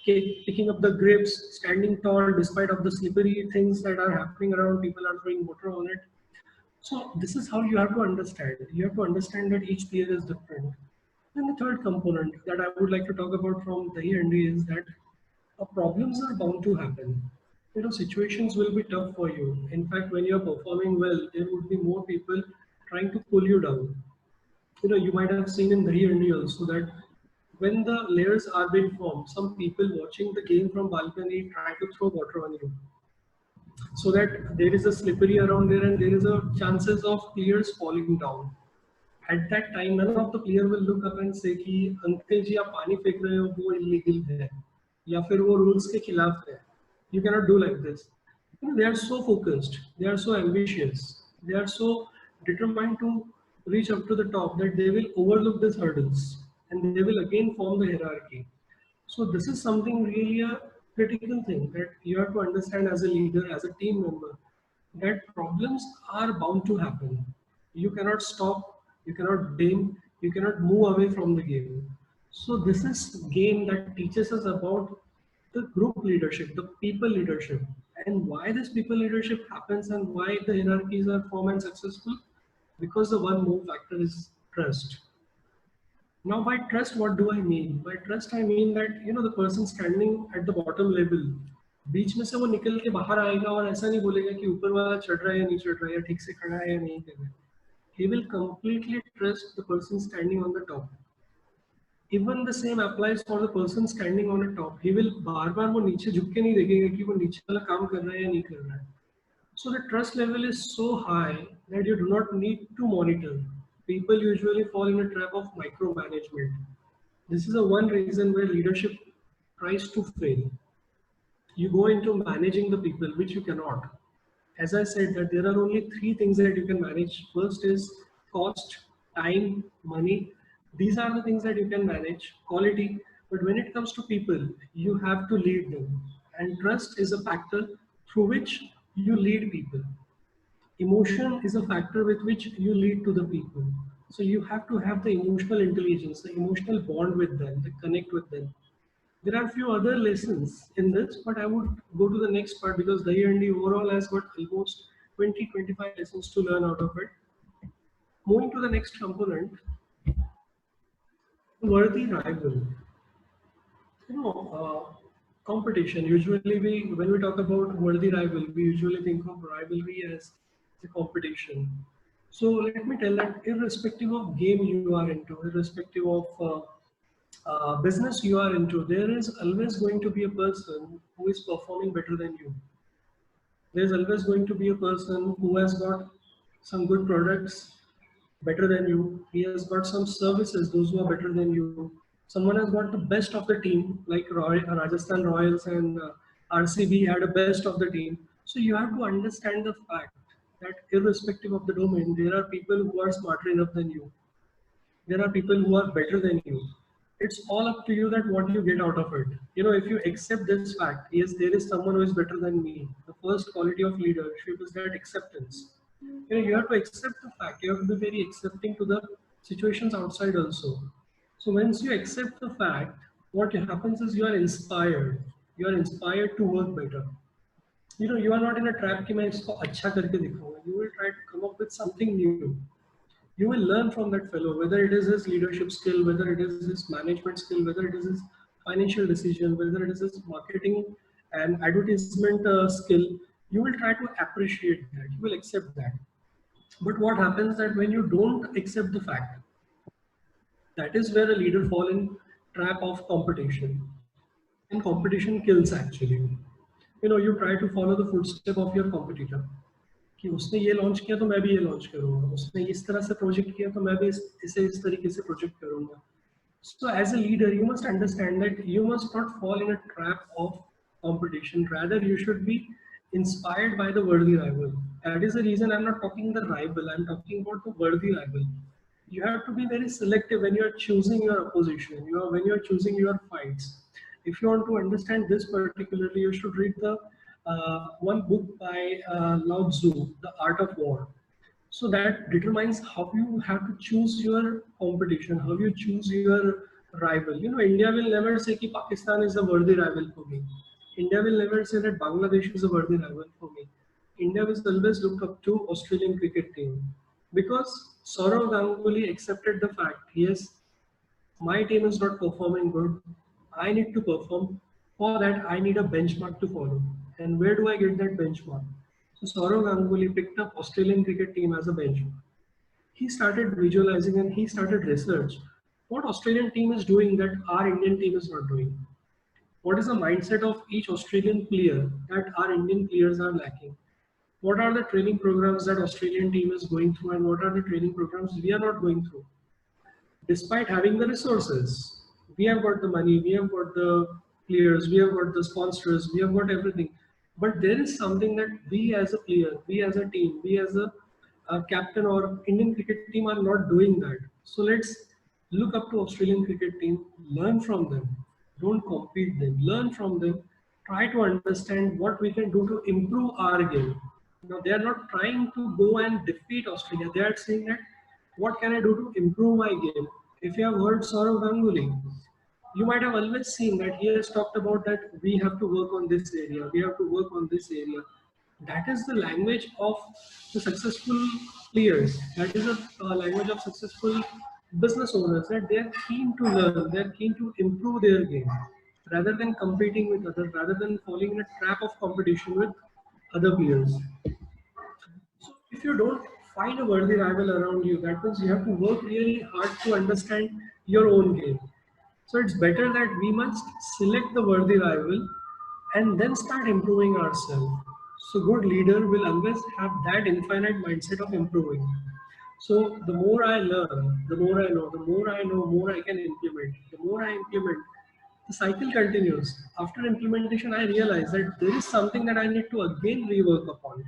picking up the grips, standing tall despite of the slippery things that are happening around. People are throwing water on it. So this is how you have to understand. You have to understand that each player is different. And the third component that I would like to talk about from Dahi Handi is that problems are bound to happen. Situations will be tough for you. In fact, when you're performing well, there would be more people trying to pull you down. You might have seen in the Handi also that when the layers are being formed, some people watching the game from balcony try to throw water on you, so that there is a slippery around there and there is a chances of players falling down. At that time, none of the player will look up and say कि uncle जी आप पानी फेंक रहे हो वो illegal है या फिर वो rules के खिलाफ है. You cannot do like this. They are so focused, they are so ambitious, they are so determined to reach up to the top that they will overlook these hurdles and they will again form the hierarchy. So this is something really a critical thing that you have to understand as a leader, as a team member, that problems are bound to happen. You cannot stop, you cannot blame, you cannot move away from the game. So this is game that teaches us about the group leadership, the people leadership, and why this people leadership happens and why the hierarchies are formed and successful. Because the one more factor is trust. Now, by trust, what do I mean? By trust, I mean that the person standing at the bottom level, बीच में से वो निकल के बाहर आएगा और ऐसा नहीं बोलेगा कि ऊपर वाला चढ़ रहा है या नहीं चढ़ रहा है या ठीक से खड़ा है या नहीं कर रहा है. He will completely trust the person standing on the top. Even the same applies for the person standing on the top. He will बार बार वो नीचे झुक के नहीं देखेगा कि वो नीचे वाला काम कर रहा है या नहीं कर रहा है. So the trust level is so high that you do not need to monitor. People usually fall in a trap of micromanagement. This is the one reason where leadership tries to fail. You go into managing the people, which you cannot. As I said, that there are only three things that you can manage. First is cost, time, money. These are the things that you can manage. Quality. But when it comes to people, you have to lead them. And trust is a factor through which you lead people. Emotion is a factor with which you lead to the people. So you have to have the emotional intelligence, the emotional bond with them, the connect with them. There are a few other lessons in this, but I would go to the next part because the E&D overall has got almost 20-25 lessons to learn out of it. Moving to the next component, worthy rival. You know, competition. Usually, when we talk about worthy rival, we usually think of rivalry as the competition. So let me tell that irrespective of game you are into, irrespective of business you are into, there is always going to be a person who is performing better than you. There's always going to be a person who has got some good products better than you. He has got some services, those who are better than you. Someone has got the best of the team, like Rajasthan Royals and RCB had a best of the team. So you have to understand the fact that irrespective of the domain, there are people who are smarter enough than you. There are people who are better than you. It's all up to you that what you get out of it. You know, if you accept this fact, yes, there is someone who is better than me. The first quality of leadership is that acceptance. You know, you have to accept the fact. You have to be very accepting to the situations outside also. So once you accept the fact, what happens is you are inspired. You are inspired to work better. You know, you are not in a trap कि मैं इसको अच्छा करके दिखाऊंगा. You will try to come up with something new. You will learn from that fellow, whether it is his leadership skill, whether it is his management skill, whether it is his financial decision, whether it is his marketing and advertisement skill. You will try to appreciate that. You will accept that. But what happens that when you don't accept the fact, that is where a leader fall in trap of competition. And competition kills actually. You know, you try to follow the footstep of your competitor. कि उसने ये launch किया तो मैं भी ये launch करूंगा, उसने इस तरह से प्रोजेक्ट किया तो मैं भी इसे इस तरीके से प्रोजेक्ट करूंगा. So as a leader, you must understand that you must not fall in a trap of competition. Rather, you should be inspired by the worthy rival. That is the reason I'm not talking the rival. I'm talking about the worthy rival. You have to be very selective when you are choosing your opposition. When you are choosing your fights. If you want to understand this particularly, you should read the one book by Lao Tzu, The Art of War. So that determines how you have to choose your competition, how you choose your rival. You know, India will never say that Pakistan is a worthy rival for me. India will never say that Bangladesh is a worthy rival for me. India will always look up to Australian cricket team because Saurav Ganguly accepted the fact, yes, my team is not performing good. I need to perform. For that, I need a benchmark to follow. And where do I get that benchmark? So Saurav Ganguly picked up Australian cricket team as a benchmark. He started visualizing and he started research. What Australian team is doing that our Indian team is not doing? What is the mindset of each Australian player that our Indian players are lacking? What are the training programs that Australian team is going through and what are the training programs we are not going through? Despite having the resources, we have got the money, we have got the players, we have got the sponsors, we have got everything. But there is something that we as a player, we as a team, we as a captain or Indian cricket team are not doing that. So let's look up to Australian cricket team, learn from them, don't compete them, learn from them, try to understand what we can do to improve our game. Now they are not trying to go and defeat Australia. They are saying that what can I do to improve my game? If you have heard Saurav Ganguly, you might have always seen that he has talked about that we have to work on this area, we have to work on this area. That is the language of the successful players. That is a language of successful business owners, that they are keen to learn, they are keen to improve their game rather than competing with others, rather than falling in a trap of competition with other players. So if you don't find a worthy rival around you, that means you have to work really hard to understand your own game. So it's better that we must select the worthy rival and then start improving ourselves. So good leader will always have that infinite mindset of improving. So the more I learn, the more I know, the more I know, more I can implement. The more I implement, the cycle continues. After implementation, I realize that there is something that I need to again rework upon.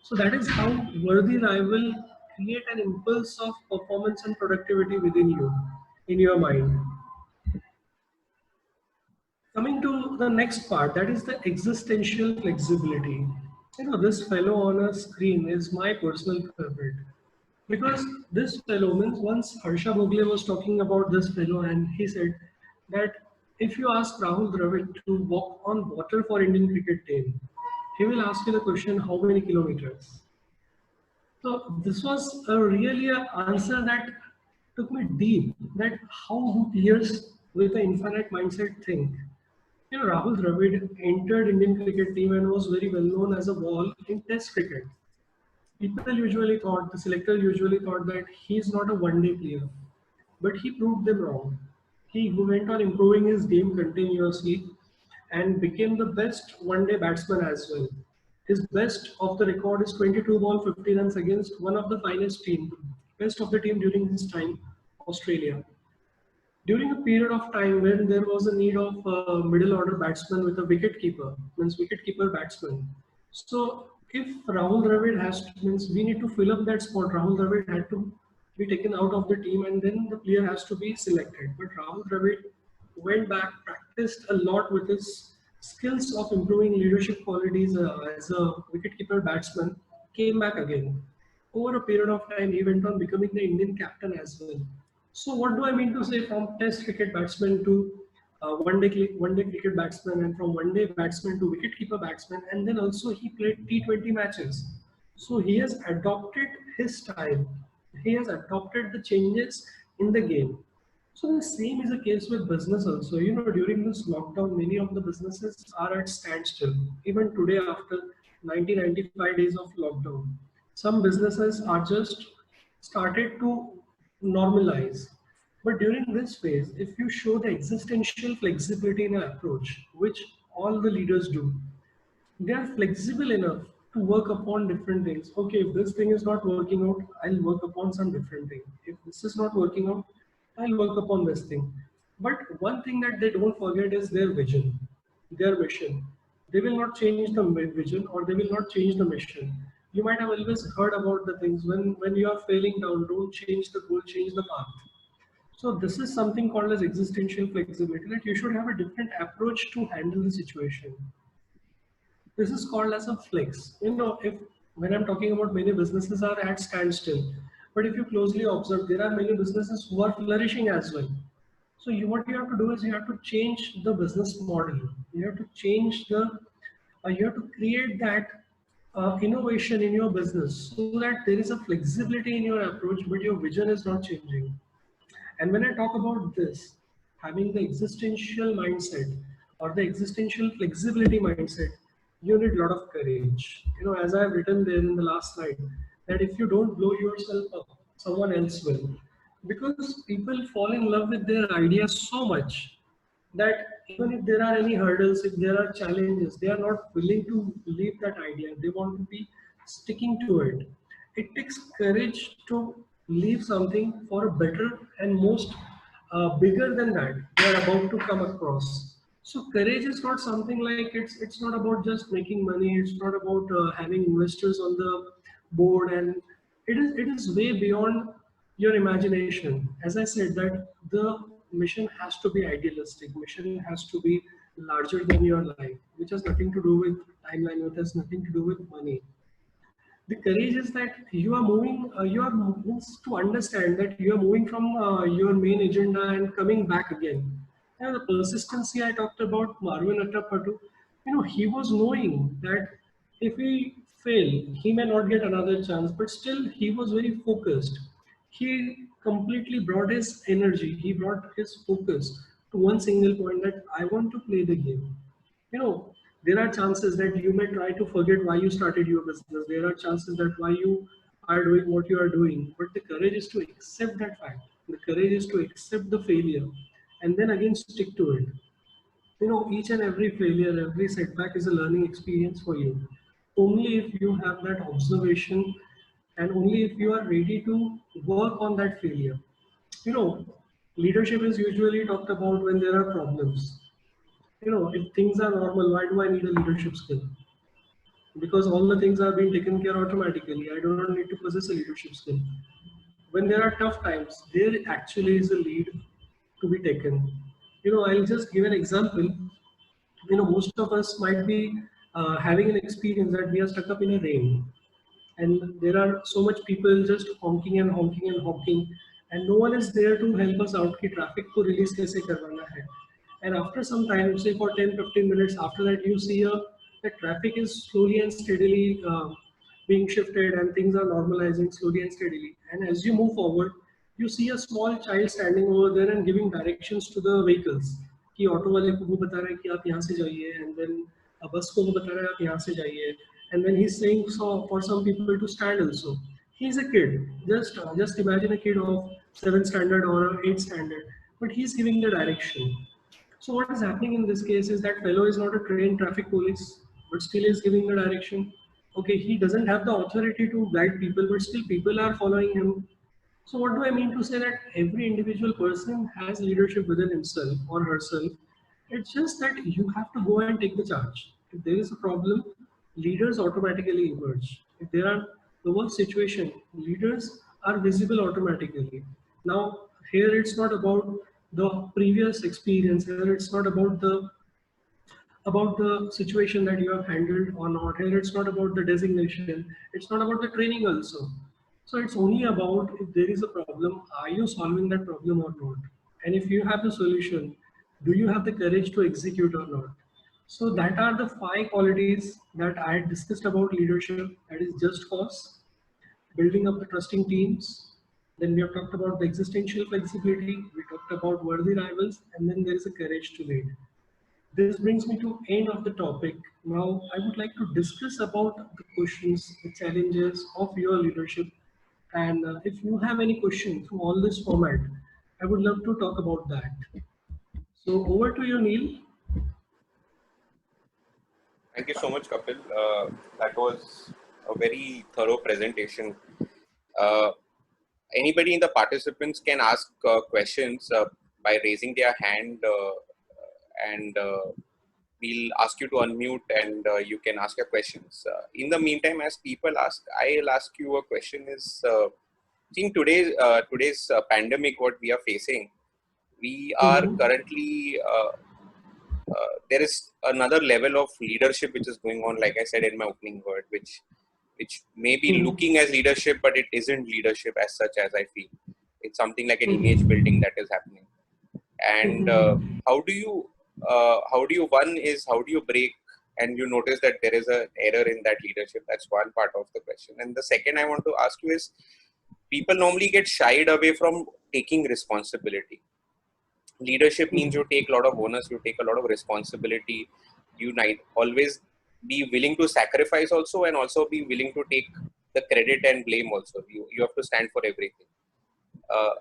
So that is how worthy rival create an impulse of performance and productivity within you, in your mind. Coming to the next part, that is the existential flexibility. You know, this fellow on a screen is my personal favorite because this fellow means once Harsha Bhogle was talking about this fellow and he said that If you ask Rahul Dravid to walk on water for Indian cricket team, he will ask you the question, how many kilometers? So this was a really an answer that took me deep. That how do players with an infinite mindset think? You know, Rahul Dravid entered Indian cricket team and was very well known as a wall in Test cricket. People usually thought, the selector usually thought that he's not a one-day player, but he proved them wrong. He went on improving his game continuously and became the best one-day batsman as well. His best of the record is 22 ball 50 runs against one of the finest team, best of the team during his time, Australia. During a period of time when there was a need of a middle order batsman with a wicket keeper, means wicket keeper batsman. So if Rahul Dravid means we need to fill up that spot. Rahul Dravid had to be taken out of the team and then the player has to be selected. But Rahul Dravid went back, practiced a lot with his skills of improving leadership qualities as a wicketkeeper batsman, came back again. Over a period of time, he went on becoming the Indian captain as well. So what do I mean to say from Test cricket batsman to one day cricket batsman, and from one day batsman to wicketkeeper batsman, and then also he played T20 matches. So he has adopted his style. He has adopted the changes in the game. So the same is the case with business also. You know, during this lockdown, many of the businesses are at standstill. Even today, after 90, 95 days of lockdown, some businesses are just started to normalize. But during this phase, if you show the existential flexibility in your approach, which all the leaders do, they are flexible enough to work upon different things. Okay, if this thing is not working out, I'll work upon some different thing. If this is not working out, I'll work upon this thing. But one thing that they don't forget is their vision, their mission. They will not change the vision or they will not change the mission. You might have always heard about the things when you are failing down, don't change the goal, change the path. So this is something called as existential flexibility, that you should have a different approach to handle the situation. This is called as a flex. You know, if when I'm talking about many businesses are at standstill, but if you closely observe, there are many businesses who are flourishing as well. So what you have to do is you have to change the business model. You have to change you have to create that innovation in your business so that there is a flexibility in your approach, but your vision is not changing. And when I talk about this, having the existential mindset or the existential flexibility mindset, you need a lot of courage. You know, as I've written there in the last slide, that if you don't blow yourself up, someone else will. Because people fall in love with their ideas so much that even if there are any hurdles, if there are challenges, they are not willing to leave that idea. They want to be sticking to it. It takes courage to leave something for a better and most bigger than that they are about to come across. So courage is not something like it's not about just making money. It's not about having investors on the board, and it is way beyond your imagination. As I said, that the mission has to be idealistic. Mission has to be larger than your life, which has nothing to do with timeline. Which has nothing to do with money. The courage is that you are moving. You are means to understand that you are moving from your main agenda and coming back again. You know, the persistency I talked about, Marvin Attapattu, you know, he was knowing that if he fail, he may not get another chance, but still he was very focused. He completely brought his energy, he brought his focus to one single point, that I want to play the game. You know, there are chances that you may try to forget why you started your business. There are chances that why you are doing what you are doing. But the courage is to accept that fact. The courage is to accept the failure and then again stick to it. You know, each and every failure, every setback is a learning experience for you. Only if you have that observation and only if you are ready to work on that failure. You know, leadership is usually talked about when there are problems. You know, if things are normal, why do I need a leadership skill? Because all the things are being taken care automatically. I do not need to possess a leadership skill. When there are tough times, there actually is a lead to be taken. You know, I'll just give an example. You know, most of us might be having an experience that we are stuck up in a rain, and there are so much people just honking and honking and honking, and no one is there to help us out कि traffic को release कैसे करवाना है. And after some time, say for 10-15 minutes after that, you see the traffic is slowly and steadily being shifted and things are normalizing slowly and steadily. And as you move forward, you see a small child standing over there and giving directions to the vehicles. कि auto वाले को वो बता रहा है कि आप यहाँ से जाइए, and then बस को वो बता रहा है आप यहाँ से जाइए, and then he's saying so for some people to stand also. He's a kid. Just imagine a kid of 7th standard or 8th standard, but he's giving the direction. So what is happening in this case is that fellow is not a trained traffic police, but still is giving the direction. Okay, he doesn't have the authority to guide people, but still people are following him. So what do I mean to say that every individual person has leadership within himself or herself? It's just that you have to go and take the charge. If there is a problem, leaders automatically emerge. If there are the worst situation, leaders are visible automatically. Now, here it's not about the previous experience. Here it's not about the situation that you have handled or not. Here it's not about the designation. It's not about the training also. So it's only about if there is a problem, are you solving that problem or not? And if you have the solution, do you have the courage to execute or not? So that are the 5 qualities that I discussed about leadership. That is just cause, building up the trusting teams. Then we have talked about the existential flexibility. We talked about worthy rivals, and then there is a courage to lead. This brings me to end of the topic. Now I would like to discuss about the questions, the challenges of your leadership. And if you have any question through all this format, I would love to talk about that. So over to you, Neil. Thank you so much, Kapil. That was a very thorough presentation. Anybody in the participants can ask questions by raising their hand, and we'll ask you to unmute, and you can ask your questions. In the meantime, as people ask, I'll ask you a question. Is in today's pandemic, what we are facing, we are currently there is another level of leadership which is going on, like I said in my opening word, which may be looking as leadership, but it isn't leadership as such, as I feel. It's something like an image building that is happening. And how do you break, and you notice that there is an error in that leadership? That's one part of the question. And the second I want to ask you is, people normally get shied away from taking responsibility. Leadership means you take a lot of onus, you take a lot of responsibility, you might always be willing to sacrifice also, and also be willing to take the credit and blame also. You have to stand for everything.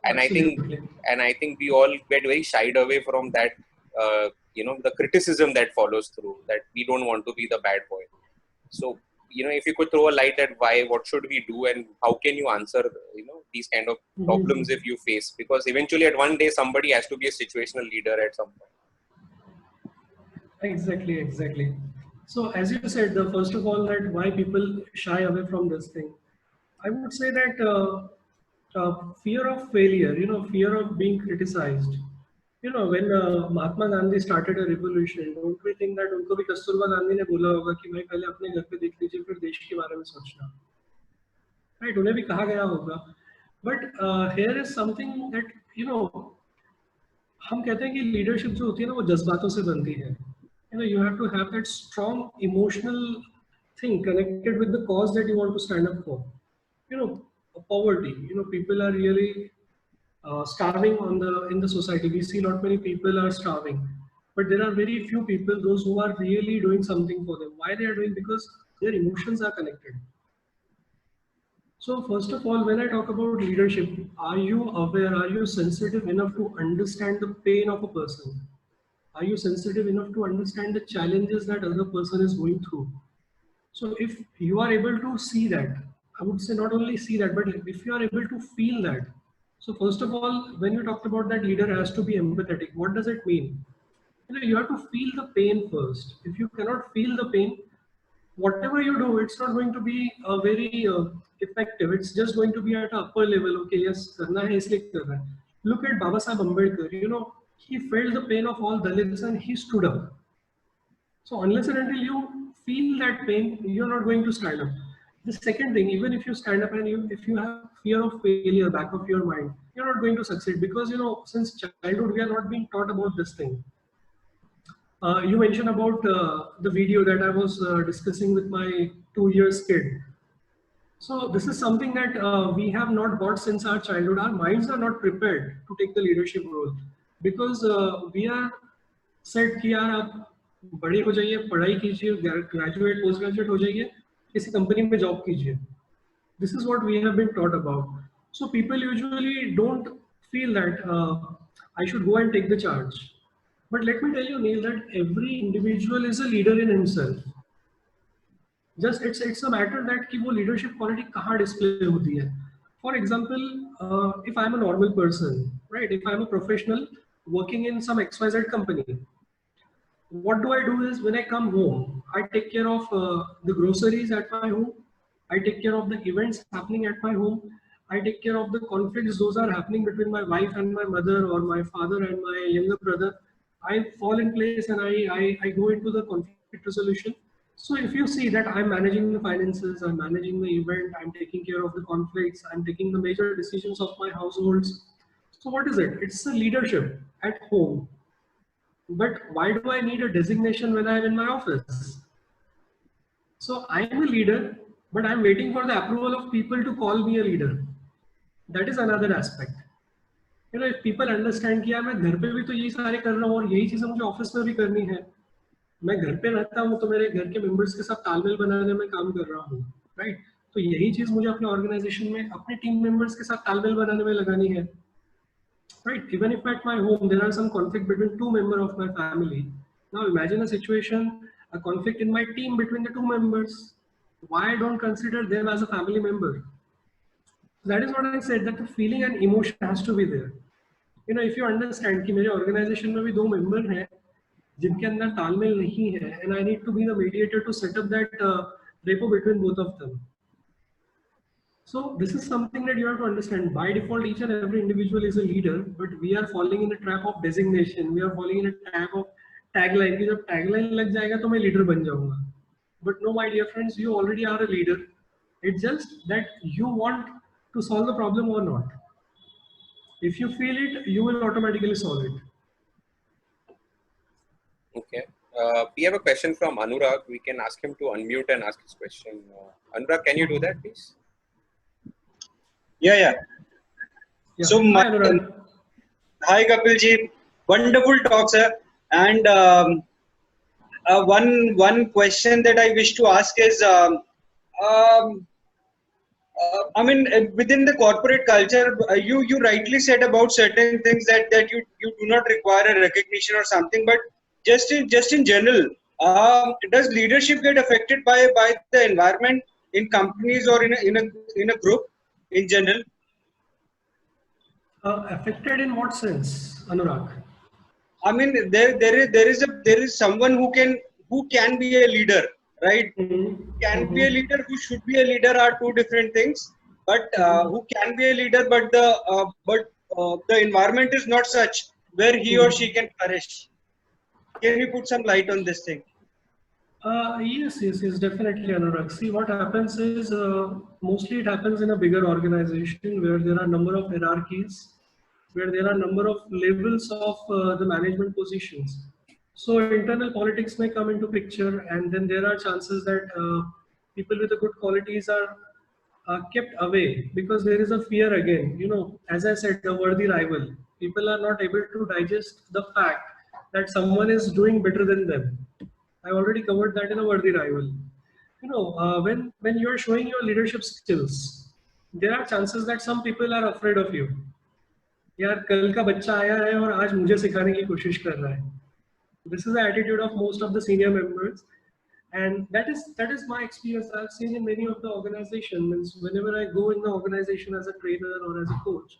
And I think we all get very shied away from that, the criticism that follows through, that we don't want to be the bad boy. So, if you could throw a light at what should we do, and how can you answer, these kind of problems if you face, because eventually at one day somebody has to be a situational leader at some point. Exactly. So as you said, first of all, that why people shy away from this thing, I would say that fear of failure, fear of being criticized. When Mahatma Gandhi started a revolution, don't we think that उनको भी कस्तूरबा गांधी ने बोला होगा कि भाई पहले अपने घर पे देख लीजिए फिर देश के बारे में सोचना, right? उन्हें भी कहा गया होगा. But here is something that हम कहते हैं कि लीडरशिप जो होती है ना वो जज्बातों से बनती है. You have to have that strong emotional thing connected with the cause that you want to stand up for. Poverty. People are really starving in the society. We see not many people are starving, but there are very few people, those who are really doing something for them. Why they are doing? Because their emotions are connected. So first of all, when I talk about leadership, are you aware, are you sensitive enough to understand the pain of a person? Are you sensitive enough to understand the challenges that other person is going through? So if you are able to see that, I would say not only see that, but if you are able to feel that. So first of all, when you talked about that leader has to be empathetic, what does it mean? You have to feel the pain first. If you cannot feel the pain, whatever you do, it's not going to be very effective. It's just going to be at an upper level. Okay, yes, karna hai, isliye kar raha hai. Look at Baba Saheb Ambedkar. He felt the pain of all Dalits and he stood up. So unless and until you feel that pain, you're not going to stand up. The second thing, even if you stand up and if you have fear of failure back of your mind, you're not going to succeed, because since childhood we are not being taught about this thing. You mentioned about the video that I was discussing with my 2 years kid. So this is something that we have not got since our childhood. Our minds are not prepared to take the leadership role because we are said कि यार आप बड़े हो जाइए, पढ़ाई कीजिए, graduate post graduate हो जाइए, किसी कंपनी में जॉब कीजिए. This is what we have been taught about. So people usually don't feel that I should go and take the charge. But let me tell you, Neil, that every individual is a leader in himself. Just it's a matter that कि वो leadership quality कहाँ display होती है. For example, if I'm a normal person, right? If I'm a professional working in some XYZ company, what do I do is when I come home, I take care of the groceries at my home. I take care of the events happening at my home. I take care of the conflicts those are happening between my wife and my mother or my father and my younger brother. I fall in place and I go into the conflict resolution. So if you see that I'm managing the finances, I'm managing the event, I'm taking care of the conflicts, I'm taking the major decisions of my households. So what is it? It's a leadership at home. But why do I need a designation when I'm in my office? So I'm a leader, but I'm waiting for the approval of people to call me a leader. That is another aspect. You know, if people understand कि यार मैं घर पे भी तो यही सारे कर रहा हूँ और यही चीजें मुझे ऑफिस में भी करनी है. मैं घर पे रहता हूँ तो मेरे घर के मेंबर्स के साथ तालमेल बनाने में काम कर रहा हूँ, राइट? तो यही चीज मुझे अपने ऑर्गेनाइजेशन में अपने टीम मेंबर्स के साथ तालमेल बनाने में लगानी है. Right, even if at my home there are some conflict between two members of my family. Now imagine a situation, a conflict in my team between the two members. Why I don't consider them as a family member? That is what I said, that the feeling and emotion has to be there. You know, if you understand कि मेरे organization में भी दो member हैं जिनके अंदर तालमेल नहीं है, and I need to be the mediator to set up that rapport between both of them. So this is something that you have to understand. By default, each and every individual is a leader, but we are falling in a trap of designation. We are falling in a trap of tagline. कि जब tagline लग जाएगा तो मैं leader बन जाऊँगा. But no, my dear friends, you already are a leader. It's just that you want to solve the problem or not. If you feel it, you will automatically solve it. Okay. We have a question from Anurag. We can ask him to unmute and ask his question. Anurag, can you do that, please? Yeah. So, hi Kapil ji, wonderful talk, sir. And one question that I wish to ask is, I mean, within the corporate culture, you rightly said about certain things that you do not require a recognition or something, but just in general, does leadership get affected by the environment in companies or in a group in general? Affected in what sense, Anurag? I mean, there is someone who can be a leader, right? Can be a leader, who should be a leader are two different things. But who can be a leader, but the environment is not such where he or she can flourish. Can you put some light on this thing? Yes, definitely, Anurag. See, what happens is mostly it happens in a bigger organization where there are a number of hierarchies, where there are a number of levels of the management positions. So internal politics may come into picture, and then there are chances that people with the good qualities are kept away because there is a fear again. You know, as I said, a worthy rival. People are not able to digest the fact that someone is doing better than them. I already covered that in a worthy rival. You know, when you are showing your leadership skills, there are chances that some people are afraid of you. यार कल का बच्चा आया है और आज मुझे सिखाने की कोशिश कर रहा है. This is the attitude of most of the senior members, and that is my experience. I've seen in many of the organizations. Whenever I go in the organization as a trainer or as a coach,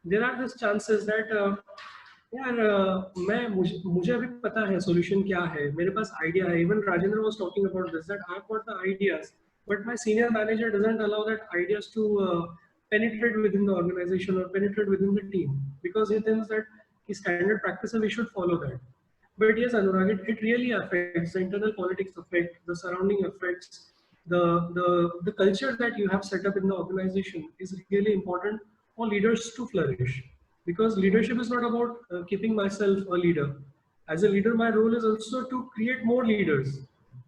there are these chances that यार मुझे अभी पता है solution क्या है, मेरे पास idea है. Even Rajendra was talking about this, that I've got the ideas, but my senior manager doesn't allow that ideas to penetrate within the organization or penetrate within the team because he thinks that his standard practice we should follow that. But yes, Anurag, it really affects the internal politics, affect the surrounding effects, the culture that you have set up in the organization is really important for leaders to flourish. Because leadership is not about keeping myself a leader. As a leader, my role is also to create more leaders,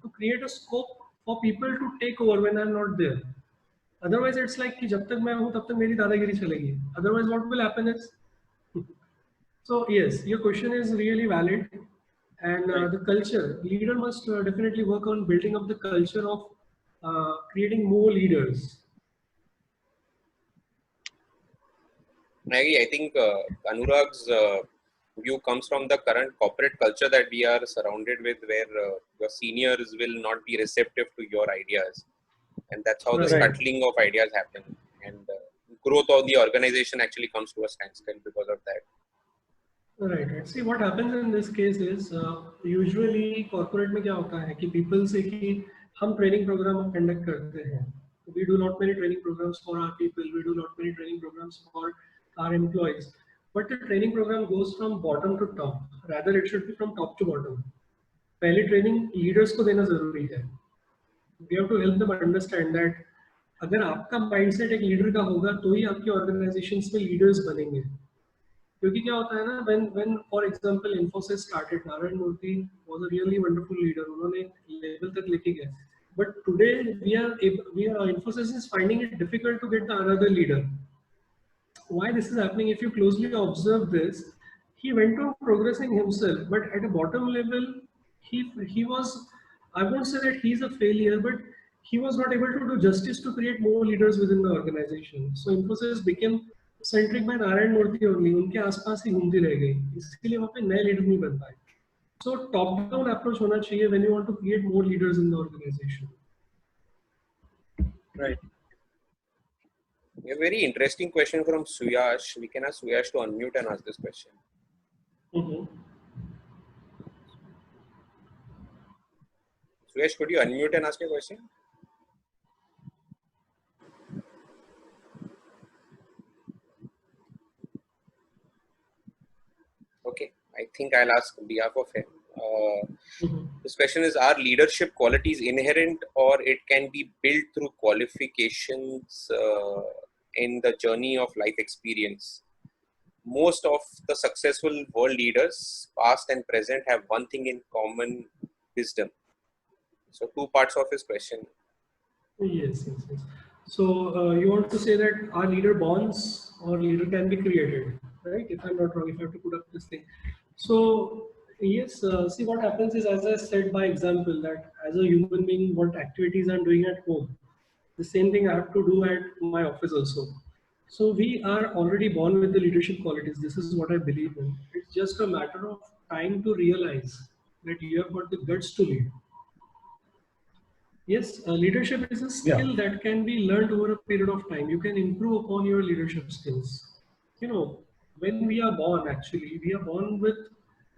to create a scope for people to take over when I'm not there. Otherwise, it's like कि जब तक मैं हूँ तब तक मेरी दादागिरी चलेगी. Otherwise, what will happen is, so yes, your question is really valid, and the culture leader must definitely work on building up the culture of creating more leaders. I think Anurag's view comes from the current corporate culture that we are surrounded with, where your seniors will not be receptive to your ideas, and that's how the Right. scuttling of ideas happen, and growth of the organization actually comes to a standstill because of that. Right, right. See, what happens in this case is usually corporate में क्या होता है कि people से कि हम training program conduct करते हैं. We do not many training programs for our people. We do not many training programs for our employees. But the training program goes from bottom to top. Rather, it should be from top to bottom. पहले training leaders को देना जरूरी है. We have to help them understand that अगर आपका mindset एक leader का होगा तो ही आपकी organizations में leaders बनेंगे. क्योंकि क्या होता है ना, when for example Infosys started, Narayan Murthy was a really wonderful leader. उन्होंने level तक लेके गए. But today Infosys is finding it difficult to get the another leader. Why this is happening? If you closely observe this, he went on progressing himself, but at a bottom level, he was. I won't say that he's a failure, but he was not able to do justice to create more leaders within the organization. So Infosys became centric by Narayan Murthy only. उनके आसपास ही घूमती रह गई. इसलिए वहाँ पे नए leader नहीं बन पाए. So top down approach होना चाहिए when you want to create more leaders in the organization. Right. A very interesting question from Suyash. We can ask Suyash to unmute and ask this question. Suyash, could you unmute and ask your question? Okay, I think I'll ask on behalf of him. This question is, are leadership qualities inherent or it can be built through qualifications in the journey of life experience? Most of the successful world leaders, past and present, have one thing in common: wisdom. So two parts of his question. Yes. So you want to say that our leader bonds or leader can be created, right? If I'm not wrong, if I have to put up this thing. So yes, see what happens is, as I said by example, that as a human being, what activities I'm doing at home, the same thing I have to do at my office also. So we are already born with the leadership qualities. This is what I believe in. It's just a matter of time to realize that you have got the guts to lead. Yes, leadership is a skill that can be learned over a period of time. You can improve upon your leadership skills. You know, when we are born, actually, we are born with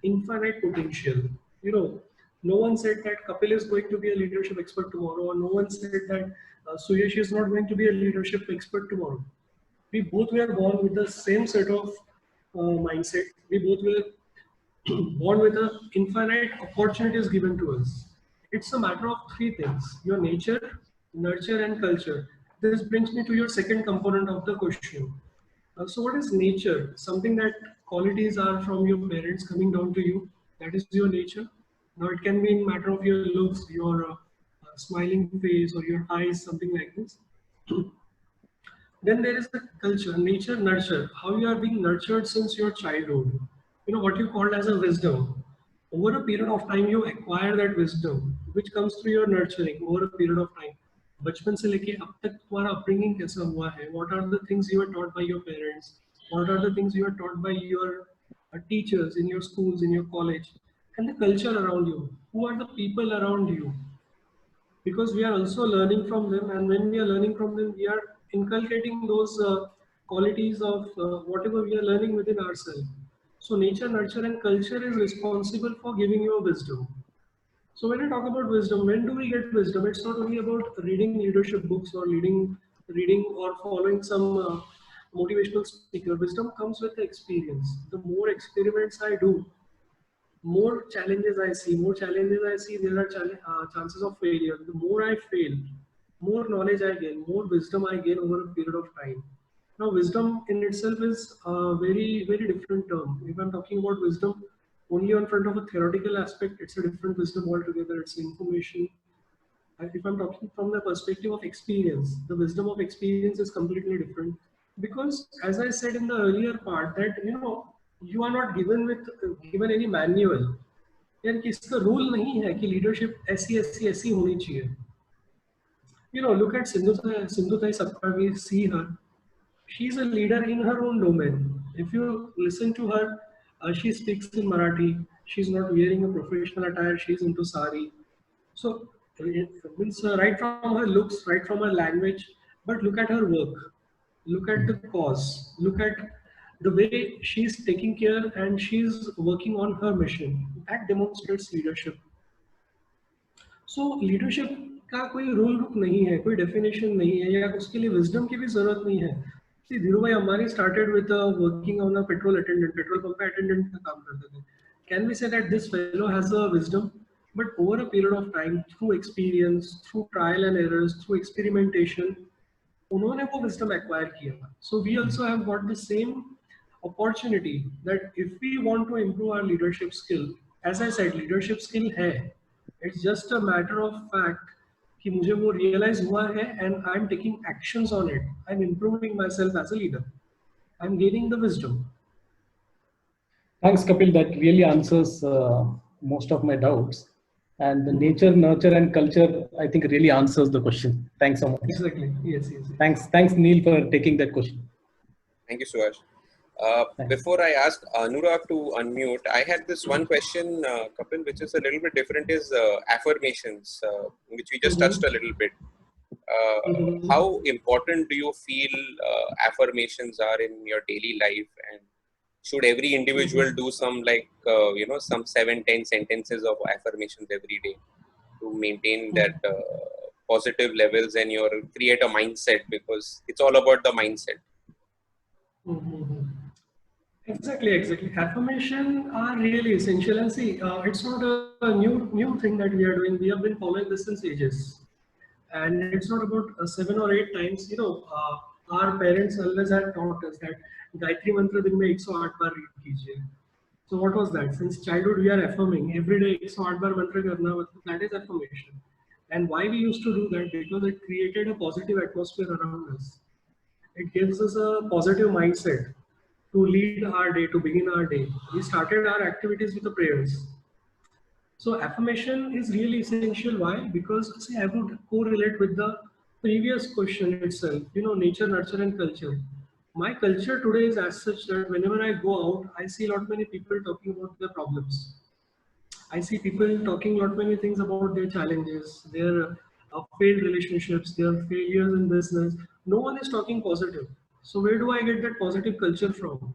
infinite potential. You know, no one said that Kapil is going to be a leadership expert tomorrow, or no one said that Suyash is not going to be a leadership expert tomorrow. We both were born with the same set of mindset. We both were born with the infinite opportunities given to us. It's a matter of three things: your nature, nurture, and culture. This brings me to your second component of the question. So what is nature? Something that qualities are from your parents coming down to you. That is your nature. Now it can be in matter of your looks, your smiling face, or your eyes, something like this. Then there is the culture, nature, nurture. How you are being nurtured since your childhood. You know what you called as a wisdom. Over a period of time, you acquire that wisdom, which comes through your nurturing over a period of time. बचपन से लेके अब तक तुम्हारा upbringing कैसा हुआ है? What are the things you were taught by your parents? What are the things you were taught by your teachers in your schools, in your college, and the culture around you? Who are the people around you? Because we are also learning from them, and when we are learning from them, we are inculcating those qualities of whatever we are learning within ourselves. So nature, nurture, and culture is responsible for giving you a wisdom. So when I talk about wisdom, when do we get wisdom? It's not only about reading leadership books or reading or following some motivational speaker. Wisdom comes with the experience. The more experiments I do, more challenges I see, there are chances of failure. The more I fail, more knowledge I gain, more wisdom I gain over a period of time. Now, wisdom in itself is a very, very different term. If I'm talking about wisdom, only on front of a theoretical aspect, it's a different wisdom altogether. It's information. If I'm talking from the perspective of experience, the wisdom of experience is completely different. Because as I said in the earlier part, that you are not given any manual. यार किसका rule नहीं है कि leadership ऐसी ऐसी ऐसी होनी चाहिए. Look at Sindhutai Sapkar, see her. She's a leader in her own domain. If you listen to her, she speaks in Marathi. She's not wearing a professional attire. She's into sari. So it means right from her looks, right from her language, but look at her work. Look at the cause. Look at the way she's taking care and she's working on her mission. That demonstrates leadership. So leadership का कोई rule book नहीं है, कोई definition नहीं है, या उसके लिए विजडम की भी जरूरत नहीं है. See Dhirubhai Ambani started with working on a petrol pump पे अटेंडेंट का काम करते थे. Can we say that this fellow has a wisdom, but over a period of time, through experience, through trial and errors, through experimentation, उन्होंने वो wisdom acquire किया. So we also have got the same opportunity that if we want to improve our leadership skill, as I said, leadership skill है. It's just a matter of fact कि मुझे वो realize हुआ है and I'm taking actions on it. I'm improving myself as a leader. I'm gaining the wisdom. Thanks, Kapil. That really answers most of my doubts. And the nature, nurture, and culture, I think, really answers the question. Thanks so much. Exactly. Yes. Thanks, Neil, for taking that question. Thank you, Suhas. Before I ask Anurag to unmute, I had this one question, Kapil, which is a little bit different, is affirmations, which we just touched a little bit. How important do you feel affirmations are in your daily life, and should every individual do some some 7-10 sentences of affirmations every day to maintain that positive levels and create a mindset, because it's all about the mindset. Exactly. Affirmation are really essential, and see, it's not a new thing that we are doing. We have been following this since ages, and it's not about 7 or 8 times. Our parents always had taught us that Gayatri Mantra din mein 108 bar read कीजिए. So what was that? Since childhood, we are affirming every day 108 bar mantra करना, that is affirmation. And why we used to do that? Because it created a positive atmosphere around us. It gives us a positive mindset to lead our day, to begin our day. We started our activities with the prayers. So affirmation is really essential. Why? Because see, I would correlate with the previous question itself. Nature, nurture, and culture. My culture today is as such that whenever I go out, I see lot many people talking about their problems. I see people talking lot many things about their challenges, their failed relationships, their failures in business. No one is talking positive. So where do I get that positive culture from?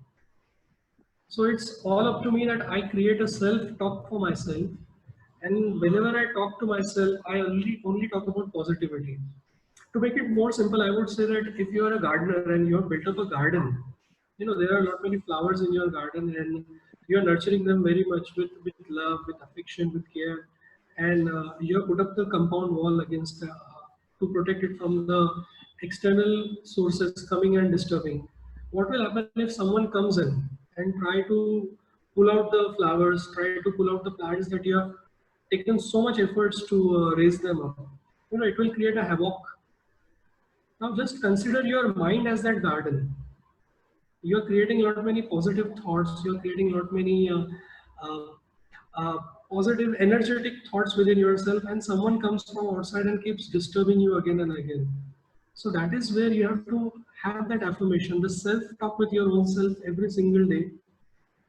So it's all up to me that I create a self-talk for myself. And whenever I talk to myself, I only talk about positivity. To make it more simple, I would say that if you are a gardener and you have built up a garden, there are not many flowers in your garden, and you are nurturing them very much with love, with affection, with care. And you have put up the compound wall against to protect it from the external sources coming and disturbing. What will happen if someone comes in and try to pull out the flowers, try to pull out the plants that you have taken so much efforts to raise them up? It will create a havoc. Now just consider your mind as that garden. You're creating a lot many positive thoughts. You're creating a lot many positive, energetic thoughts within yourself, and someone comes from outside and keeps disturbing you again and again. So that is where you have to have that affirmation, the self-talk with your own self every single day,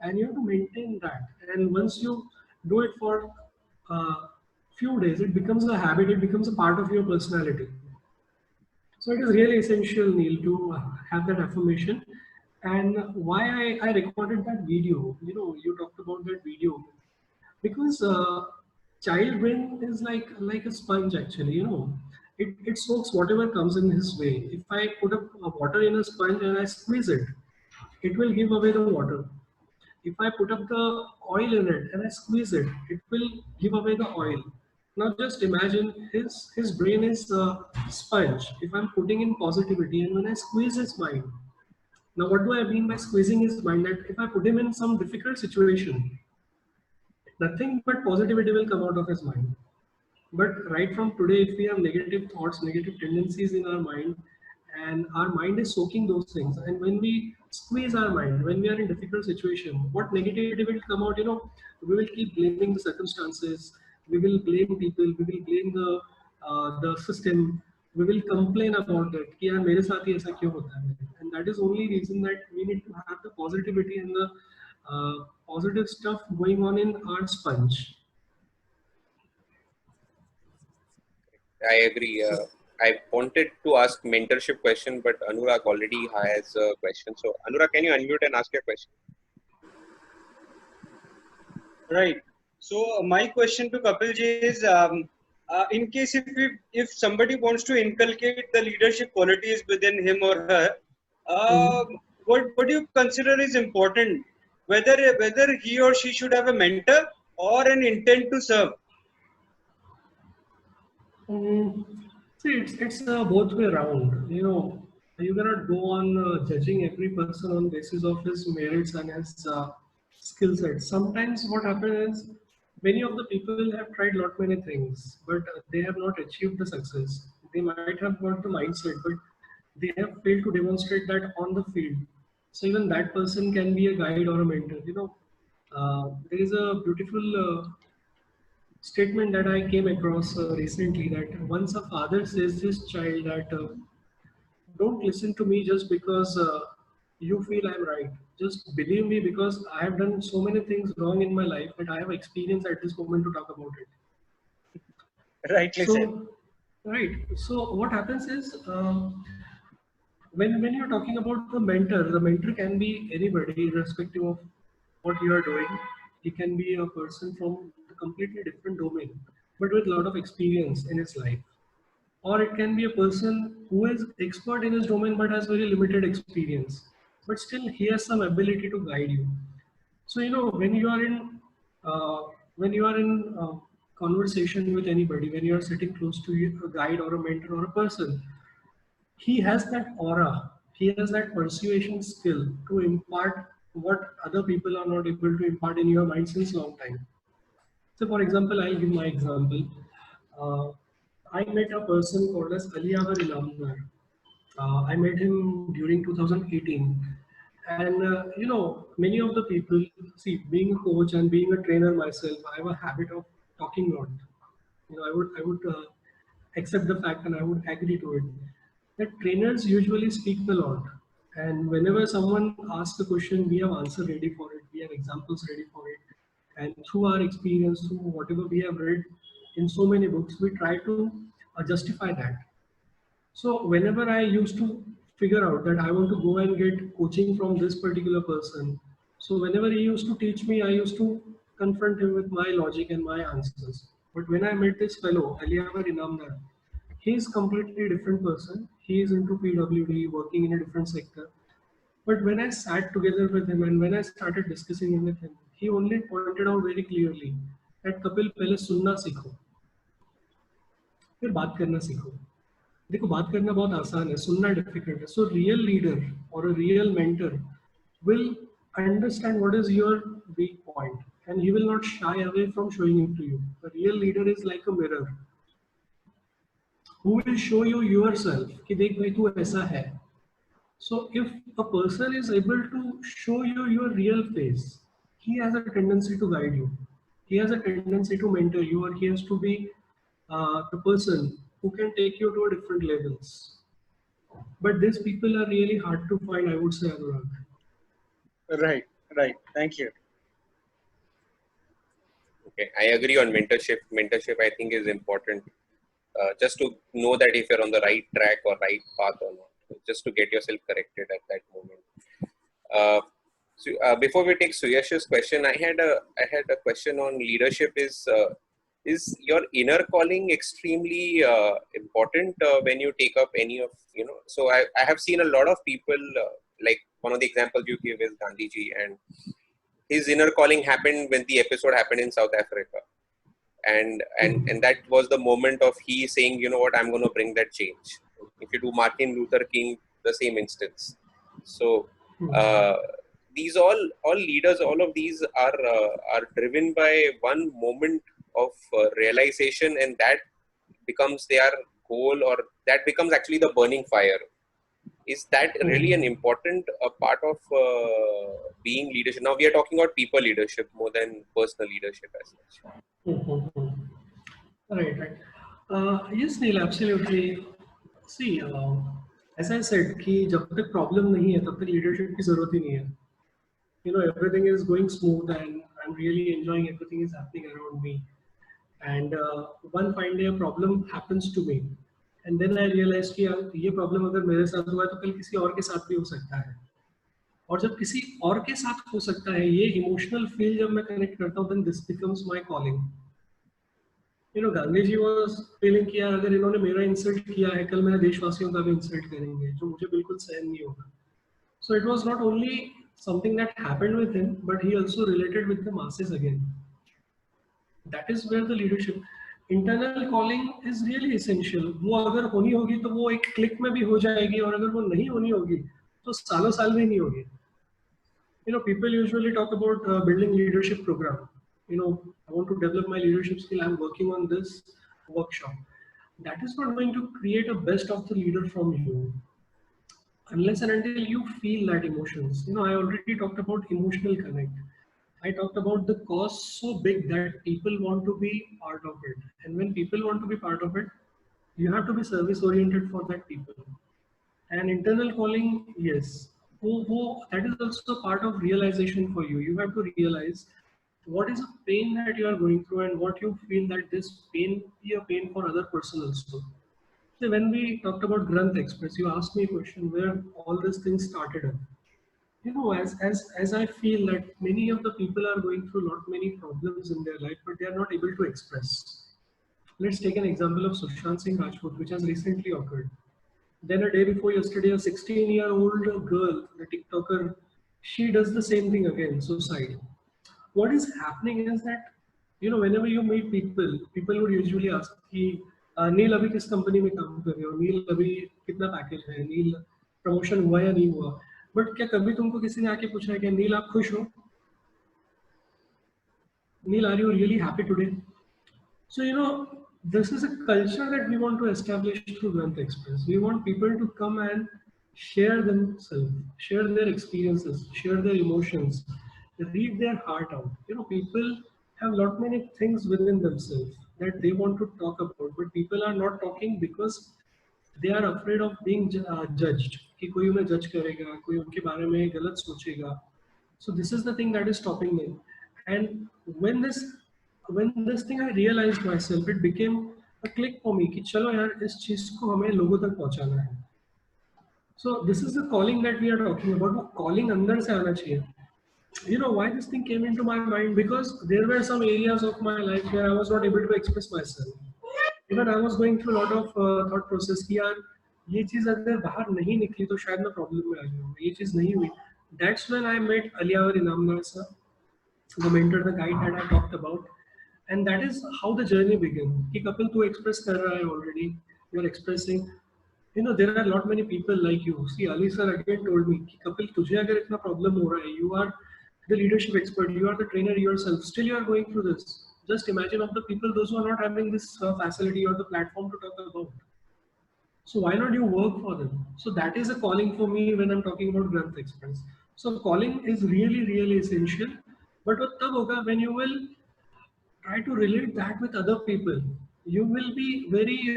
and you have to maintain that. And once you do it for a few days, it becomes a habit. It becomes a part of your personality. So it is really essential, Neil, to have that affirmation. And why I recorded that video, you talked about that video, because child brain is like a sponge actually. It soaks whatever comes in his way. If I put up water in a sponge and I squeeze it, it will give away the water. If I put up the oil in it and I squeeze it, it will give away the oil. Now just imagine his brain is a sponge. If I'm putting in positivity and when I squeeze his mind. Now what do I mean by squeezing his mind? That if I put him in some difficult situation, nothing but positivity will come out of his mind. But right from today, if we have negative thoughts, negative tendencies in our mind, and our mind is soaking those things, and when we squeeze our mind, when we are in difficult situation, what negativity will come out? We will keep blaming the circumstances, we will blame people, we will blame the system, we will complain about that. कि यार मेरे साथ ही ऐसा क्यों होता है? And that is only reason that we need to have the positivity and the positive stuff going on in our sponge. I agree. I wanted to ask mentorship question, but Anurag already has a question. So Anurag, can you unmute and ask your question? Right. So my question to Kapil ji is, in case if somebody wants to inculcate the leadership qualities within him or her, what do you consider is important? Whether he or she should have a mentor or an intent to serve. See, it's both way around. You cannot go on judging every person on basis of his merits and his skill set. Sometimes what happens is many of the people have tried lot many things, but they have not achieved the success. They might have got the mindset, but they have failed to demonstrate that on the field. So even that person can be a guide or a mentor. There is a beautiful statement that I came across recently, that once a father says his child that don't listen to me just because you feel I'm right. Just believe me because I have done so many things wrong in my life that I have experience at this moment to talk about it. Rightly said. Right. So what happens is when you're talking about the mentor can be anybody irrespective of what you are doing. He can be a person from a completely different domain, but with a lot of experience in his life. Or it can be a person who is expert in his domain but has very limited experience, but still he has some ability to guide you. So when you are in conversation with anybody, when you are sitting close to a guide or a mentor or a person, he has that aura, he has that persuasion skill to impart what other people are not able to impart in your mind since long time. So for example, I'll give my example. I met a person called as Aliyavar Ilamdar. I met him during 2018. And many of the people, see, being a coach and being a trainer myself, I have a habit of talking a lot. I would accept the fact and I would agree to it that trainers usually speak a lot. And whenever someone asks a question, we have answer ready for it. We have examples ready for it. And through our experience, through whatever we have read in so many books, we try to justify that. So whenever I used to figure out that I want to go and get coaching from this particular person, so whenever he used to teach me, I used to confront him with my logic and my answers. But when I met this fellow, Aliyavar Inamdar, he is completely different person. He is into PWD, working in a different sector. But when I sat together with him and when I started discussing with him, he only pointed out very clearly that Kapil, पहले सुनना सीखो, फिर बात करना सीखो. देखो बात करना बहुत आसान है, सुनना डिफिकल्ट है. सो रियल लीडर और a real mentor will understand what is your weak point and he will not shy away from showing it to you. A real leader is like a mirror who will show you yourself कि देख भाई तू ऐसा है. So if a person is able to show you your real face, he has a tendency to guide you. He has a tendency to mentor you, or he has to be the person who can take you to a different levels. But these people are really hard to find, I would say, Anurag. Right. Thank you. Okay, I agree on mentorship. Mentorship, I think, is important. Just to know that if you're on the right track or right path or not, just to get yourself corrected at that moment. Before we take Suyash's question, I had a question on leadership. Is your inner calling extremely important when you take up any of, so I have seen a lot of people, like one of the examples you give is Gandhiji, and his inner calling happened when the episode happened in South Africa. And that was the moment of he saying, you know what, I'm going to bring that change. If you do Martin Luther King, the same instance. So these all leaders, all of these are driven by one moment of realization, and that becomes their goal, or that becomes actually the burning fire. Is that really an important part of being leadership? Now we are talking about people leadership more than personal leadership as such. Right, right. Yes, Neil, absolutely. See, as I said, कि जब तक problem नहीं है, तब तक leadership की जरूरत ही नहीं है. You know, everything is going smooth, and I'm really enjoying everything is happening around me. And one fine day a problem happens to me, and then I realized कि यार ये problem अगर मेरे साथ हुआ है तो कल किसी और के साथ भी हो सकता है. और जब किसी और के साथ हो सकता है, ये emotional feel जब मैं connect करता हूँ, then this becomes my calling. Gandhi ji was feeling कि यार अगर इन्होंने मेरा इंसल्ट किया है, कल मेरे देशवासियों का भी इंसल्ट करेंगे, जो मुझे बिल्कुल सहन नहीं होगा. So it was not only something that happened with him, but he also related with the masses again. That is where the leadership, internal calling is really essential. वो अगर होनी होगी तो वो एक क्लिक में भी हो जाएगी, और अगर वो नहीं होनी होगी तो सालों साल में नहीं होगी. People usually talk about building leadership program. I want to develop my leadership skill, I'm working on this workshop. That is not going to create a best of the leader from you unless and until you feel that emotions. I already talked about emotional connect. I talked about the cause so big that people want to be part of it, and when people want to be part of it, you have to be service oriented for that people. And internal calling, yes, that is also part of realization for you. You have to realize what is a pain that you are going through, and what you feel that this pain be a pain for other person also. So when we talked about Granth Express, you asked me a question where all these things started. As I feel that many of the people are going through many problems in their life, but they are not able to express. Let's take an example of Sushant Singh Rajput, which has recently occurred. Then a day before yesterday, a 16-year-old girl, the TikToker, she does the same thing again, suicide. What is happening is that, whenever you meet people, people would usually ask, नील अभी किस company में काम कर रहे हो, नील अभी कितना package है, नील प्रमोशन हुआ या नहीं हुआ. बट क्या कभी तुमको किसी ने आके पूछा है कि नील आप खुश हो, Neel are you really happy today? So this is a culture that we want to establish through Granth Express. We want people to come and share themselves, share their experiences, share their emotions, read their heart out. People have many things within themselves that they want to talk about, but people are not talking because they are afraid of being judged. कि कोई उन्हें judge करेगा, कोई उनके बारे में गलत सोचेगा. So this is the thing that is stopping them. And when this thing I realized myself, it became a click for me कि चलो यार इस चीज को हमें लोगों तक पहुंचाना है. So this is the calling that we are talking about. वो calling अंदर से आना चाहिए. Why this thing came into my mind? Because there were some areas of my life where I was not able to express myself. Even I was going through a lot of thought process कि यार ये चीज अगर बाहर नहीं निकली तो शायद मैं प्रॉब्लम में आ जाऊँ. ये चीज नहीं हुई. That's when I met Aliyavar Inamdar sir, the mentor, the guide that I talked about. And that is how the journey began. कि कपिल तू express कर रहा है already. You are expressing. There are many people like you. See, Ali sir again told me कि कपिल तुझे अगर इतना problem हो रहा है, you are the leadership expert, you are the trainer yourself, still you are going through this. Just imagine of the people, those who are not having this facility or the platform to talk about. So why not you work for them? So that is a calling for me when I'm talking about Granth Express. So calling is really, really essential. But what tab hoga when you will try to relate that with other people. You will be very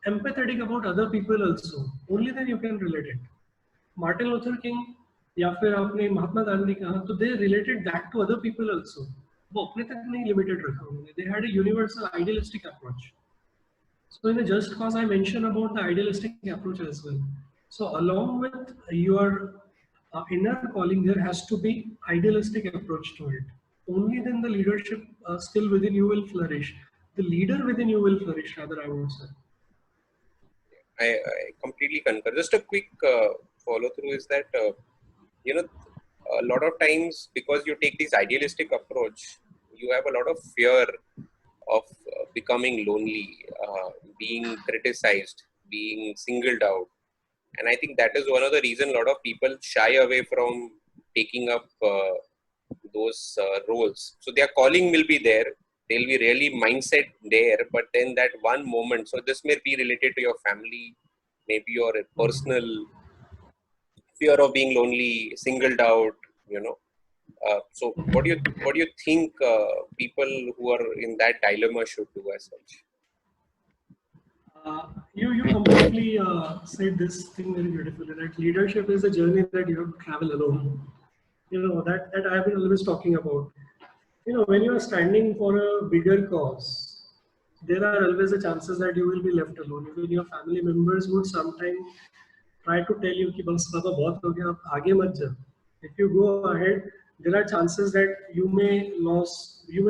empathetic about other people also. Only then you can relate it. Martin Luther King या फिर आपने महात्मा गांधी कहा, तो they related that to other people also. वो अपने तक नहीं limited रखा उन्होंने. They had a universal idealistic approach. So in the just cause I mentioned about the idealistic approach as well. So along with your inner calling, there has to be idealistic approach to it. Only then the leadership skill within you will flourish. The leader within you will flourish, rather, I would say. I completely concur. Just a quick follow through is that, a lot of times because you take this idealistic approach, you have a lot of fear of becoming lonely, being criticized, being singled out. And I think that is one of the reasons a lot of people shy away from taking up those roles. So their calling will be there. There'll be really mindset there, but then that one moment. So this may be related to your family, maybe your personal fear of being lonely, singled out. You know. So what do you think people who are in that dilemma should do as such? You completely said this thing very beautifully. That leadership is a journey that you have to travel alone. You know that I've been always talking about. You know, when you are standing for a bigger cause, there are always the chances that you will be left alone. Even your family members would sometimes try to tell you कि बस बाबा बहुत हो गया, आप आगे मत जाओ. If you go ahead, there are chances that you may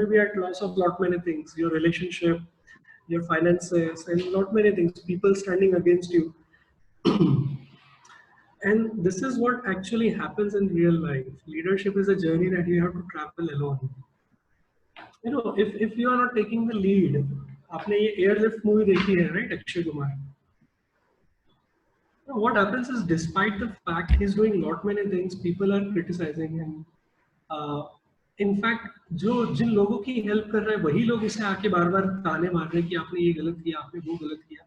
be at loss of lot many things, your relationship, your finances, and not many things. People standing against you. And this is what actually happens in real life. Leadership is a journey that you have to travel alone. You know, if you are not taking the lead, आपने ये Airlift movie देखी है, right? Akshay Kumar. What happens is, despite the fact he's doing not many things, people are criticizing him. In fact, जिन लोगों की help कर रहे हैं वही लोग इसे आके बार-बार ताने मार रहे हैं कि आपने ये गलत किया, आपने वो गलत किया.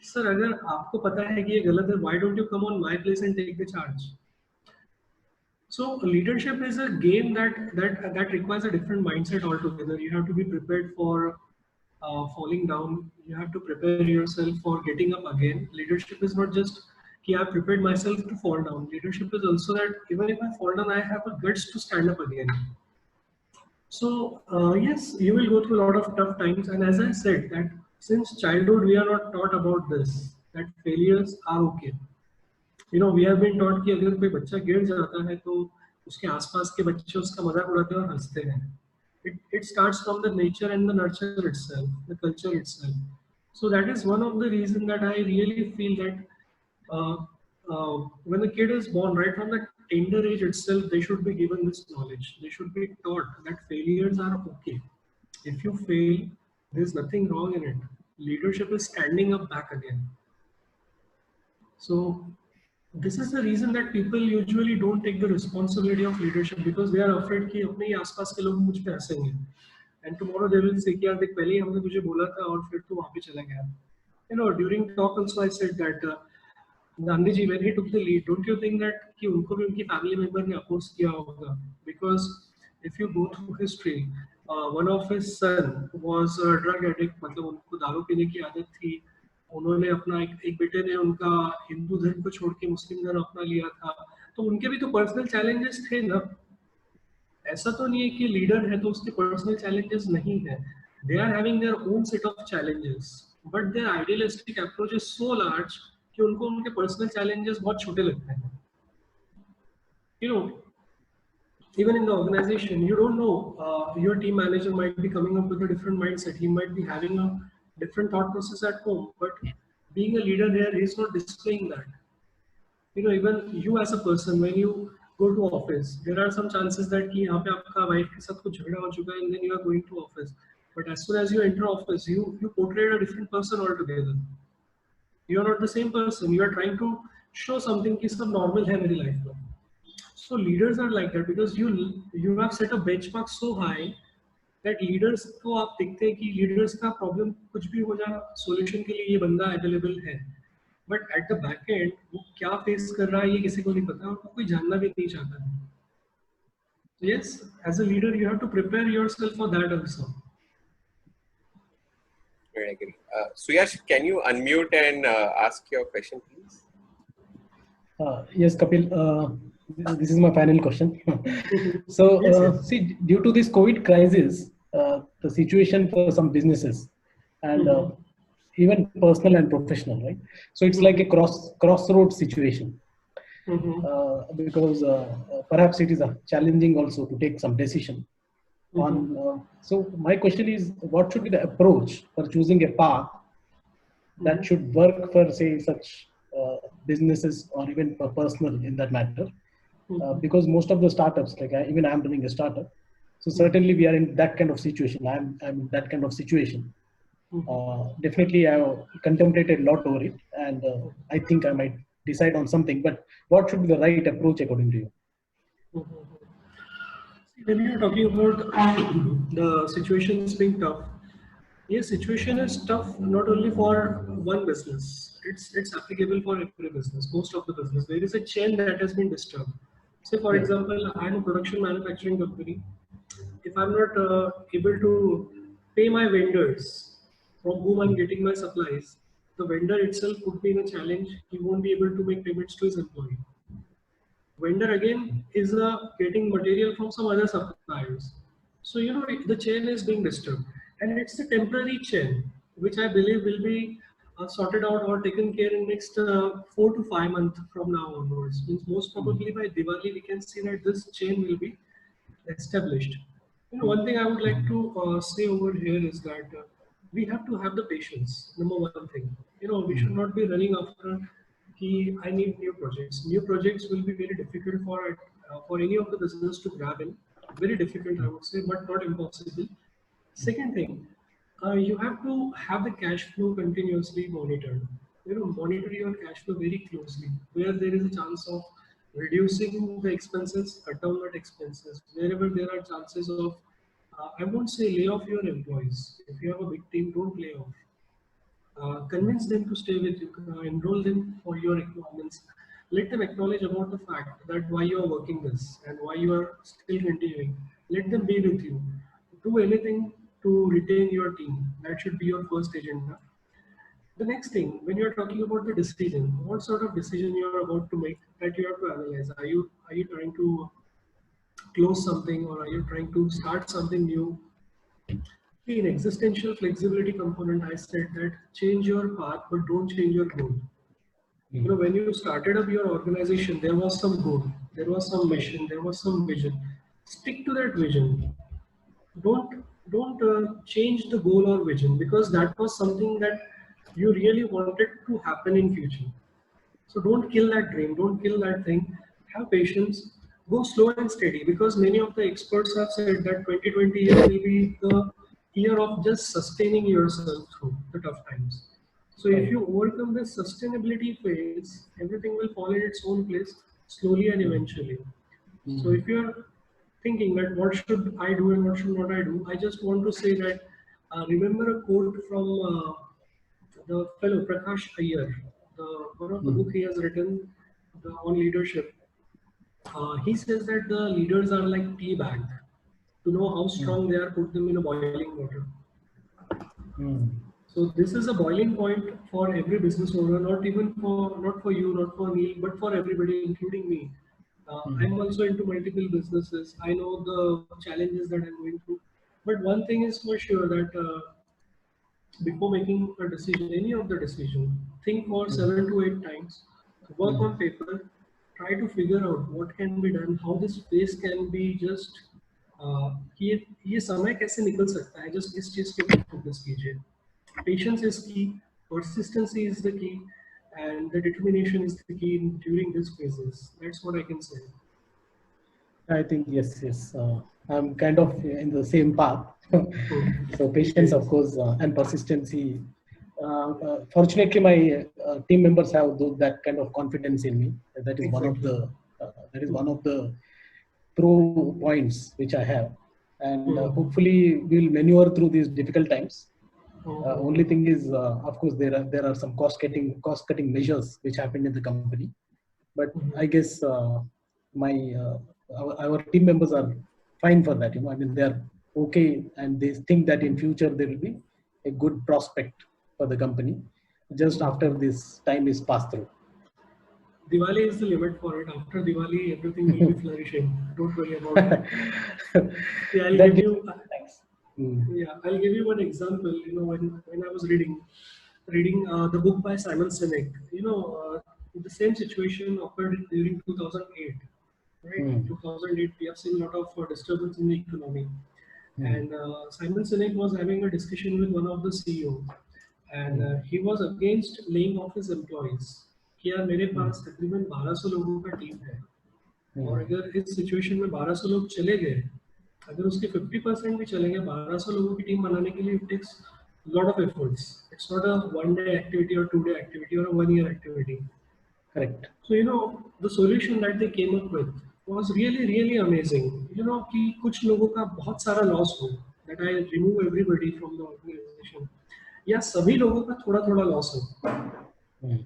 सर, अगर आपको पता है कि ये गलत है, why don't you come on my place and take the charge? So leadership is a game that requires a different mindset altogether. You have to be prepared for falling down. You have to prepare yourself for getting up again. Leadership is not just कि I prepared myself to fall down. Leadership is also that even if I fall down, I have a guts to stand up again. So yes, you will go through a lot of tough times. And as I said, that since childhood we are not taught about this, that failures are okay. You know, we have been taught कि अगर कोई बच्चा गिर जाता है तो उसके आसपास के बच्चे उसका मजाक उड़ाते हैं और हंसते हैं. It starts from the nature and the nurture itself, the culture itself. So that is one of the reasons that I really feel that when the kid is born, right from the tender age itself, they should be given this knowledge. They should be taught that failures are okay. If you fail, there's nothing wrong in it. Leadership is standing up back again. So this is the reason that people usually don't take the responsibility of leadership, because they are afraid कि अपने ही आसपास के लोग मुझ पे हंसेंगे. And tomorrow they will say कि यार देख पहले ही हमने तुझे बोला था और फिर तू वहाँ पे चला गया. You know, during talk also I said that Gandhi ji, when he took the lead, don't you think that कि उनको भी उनकी family member ने oppose किया होगा? Because if you go through history, one of his son was a drug addict, मतलब उनको दारू पीने की आदत थी. उन्होंने अपना एक बेटे ने उनका हिंदू धर्म को छोड़ के मुस्लिम धर्म अपना लिया था. तो उनके भी तो पर्सनल चैलेंजेस थे ना. ऐसा तो नहीं है कि लीडर है तो उसके पर्सनल चैलेंजेस नहीं है. They are having their own set of challenges, but their idealistic approach is so large कि उनको उनके पर्सनल चैलेंजेस बहुत छोटे लगते हैं. You know, even in the organization, you don't know, your team manager might be coming up with a different mindset. He might be having a different thought process at home, but being a leader here, he's not displaying that. You know, even you as a person, when you go to office, there are some chances that कि यहाँ पे आपका wife के साथ कुछ झगड़ा हो चुका है, and then you are going to office. But as soon as you enter office, you portray a different person altogether. You are not the same person. You are trying to show something कि सब normal है मेरी life में. So leaders are like that because you have set a benchmark so high that leaders को आप देखते हैं कि leaders का problem कुछ भी हो जाए, solution के लिए ये बंदा available है. But at the back end वो क्या face कर रहा है ये किसी को नहीं पता और कोई जानना भी नहीं चाहता है. Yes, as a leader you have to prepare yourself for that also. I agree. Suyash, can you unmute and ask your question, please? Yes, Kapil. This is my final question. So, see, due to this COVID crisis, the situation for some businesses and even personal and professional, right? So it's like a crossroad situation because perhaps it is challenging also to take some decision on. So my question is, what should be the approach for choosing a path that should work for, say, such businesses or even for personal in that matter? Because most of the startups, like even I'm running a startup, so certainly we are in that kind of situation. I'm in that kind of situation. Definitely I have contemplated a lot over it, and I think I might decide on something. But what should be the right approach according to you? See, when you're talking about the situations being tough, yes, situation is tough not only for one business. It's applicable for every business, most of the business. There is a chain that has been disturbed. Say, for Yeah. example, I'm a production manufacturing company. If I'm not able to pay my vendors from whom I'm getting my supplies, the vendor itself would be in a challenge. He won't be able to make payments to his employee. Vendor again is getting material from some other suppliers. So the chain is being disturbed, and it's a temporary chain, which I believe will be sorted out or taken care in next 4 to 5 months from now onwards. Means most probably by Diwali we can see that this chain will be established. One thing I would like to say over here is that we have to have the patience. Number one thing, we should not be running after. I need new projects. New projects will be very difficult for any of the business to grab in. Very difficult, I would say, but not impossible. Second thing, you have to have the cash flow continuously monitored. Monitor your cash flow very closely. Where there is a chance of reducing the expenses, cut down that expenses. Wherever there are chances of, I won't say lay off your employees. If you have a big team, don't lay off. Convince them to stay with you, enroll them for your requirements. Let them acknowledge about the fact that why you are working this and why you are still continuing. Let them be with you. Do anything to retain your team. That should be your first agenda. The next thing, when you are talking about the decision, what sort of decision you are about to make, that you have to analyze. Are you trying to close something, or are you trying to start something new? See, in existential flexibility component, I said that change your path, but don't change your goal. When you started up your organization, there was some goal, there was some mission, there was some vision. Stick to that vision. Don't change the goal or vision, because that was something that you really wanted to happen in future. So don't kill that dream, don't kill that thing. Have patience, go slow and steady, because many of the experts have said that 2020 year will be the year of just sustaining yourself through the tough times. So if you overcome this sustainability phase, everything will fall in its own place slowly and eventually. So if you're thinking that what should I do and what should not I do, I just want to say that remember a quote from the fellow Prakash Iyer, one of the book he has written on leadership. He says that the leaders are like tea bag. To know how strong they are, put them in a boiling water. So this is a boiling point for every business owner, not for you, not for me, but for everybody, including me. I'm also into multiple businesses. I know the challenges that I'm going through. But one thing is for sure that before making a decision, any of the decision, think for 7 to 8 times, work on paper, try to figure out what can be done, how this phase can be just ये समय कैसे निकल सकता है, just इस चीज पे focus कीजिए. Patience is key, persistency is the key, and the determination is the key during these phases. That's what I can say. I think yes. I'm kind of in the same path. So patience, of course, and persistency. Fortunately, my team members have that kind of confidence in me. That is one of the pro points which I have, and hopefully we'll maneuver through these difficult times. Only thing is, of course, there are some cost cutting measures which happened in the company, but I guess our team members are fine for that. I mean, they are okay, and they think that in future there will be a good prospect for the company just after this time is passed through. Diwali is the limit for it. After Diwali, everything will be flourishing. Don't worry about it. Yeah, I'll give you one example. When I was reading the book by Simon Sinek, the same situation occurred during 2008. Right, 2008, we have seen a lot of disturbance in the economy, and Simon Sinek was having a discussion with one of the CEOs, and he was against laying off his employees. कि यार मेरे पास तकरीबन 1200 लोगों का team है, और अगर इस सिचुएशन में 1200 लोग चले गए, अगर उसके 50% भी चले गए, 1200 लोगों की टीम बनाने के लिए it takes lot of efforts. It's not a 1-day activity or 2-day activity or a 1-year activity. Correct. So the solution that they came up with was really amazing. You know कि कुछ लोगों का बहुत सारा loss हो, that I remove everybody from the organization, या सभी लोगों का थोड़ा थोड़ा loss हो. Mm.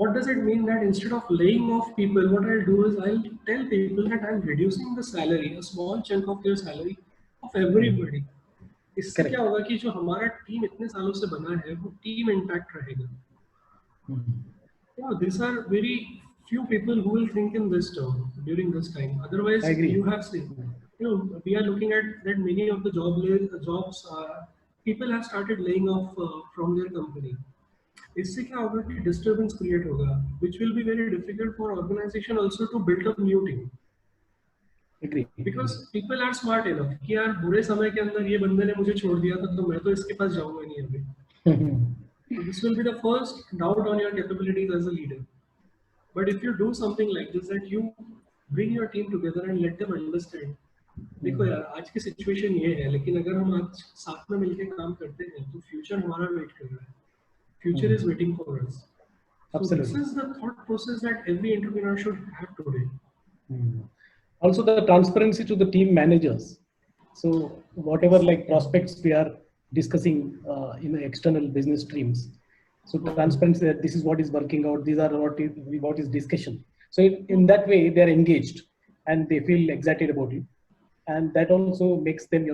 What does it mean that instead of laying off people, what I'll do is I'll tell people that I'm reducing the salary, a small chunk of their salary of everybody. इससे Correct. क्या होगा कि जो हमारा team इतने सालों से बना है वो टीम इंटैक्ट रहेगा. Yeah, these are very few people who will think in this term during this time. Otherwise, I agree. you have seen, you know, we are looking at that many of the jobs, people have started laying off from their company. इससे क्या होगा कि disturbance create होगा, which will be very difficult for organization also to build up new team. Agree. Because people are smart enough कि यार बुरे समय के अंदर ये बंदे ने मुझे छोड़ दिया था तो मैं तो इसके पास जाऊंगा नहीं अभी. So this will be the first doubt on your capabilities as a leader. But if you do something like this, that you bring your team together and let them understand. देखो यार आज की सिचुएशन ये है, लेकिन अगर हम आज साथ में मिलकर काम करते हैं तो फ्यूचर हमारा वेट कर रहा है. Future is waiting for us. So Absolutely. this is the thought process that every entrepreneur should have today. Also the transparency to the team managers. So whatever like prospects we are discussing in the external business streams. So transparency that this is what is working out, these are what is discussion. So in that way they are engaged and they feel excited about it. And that also makes them,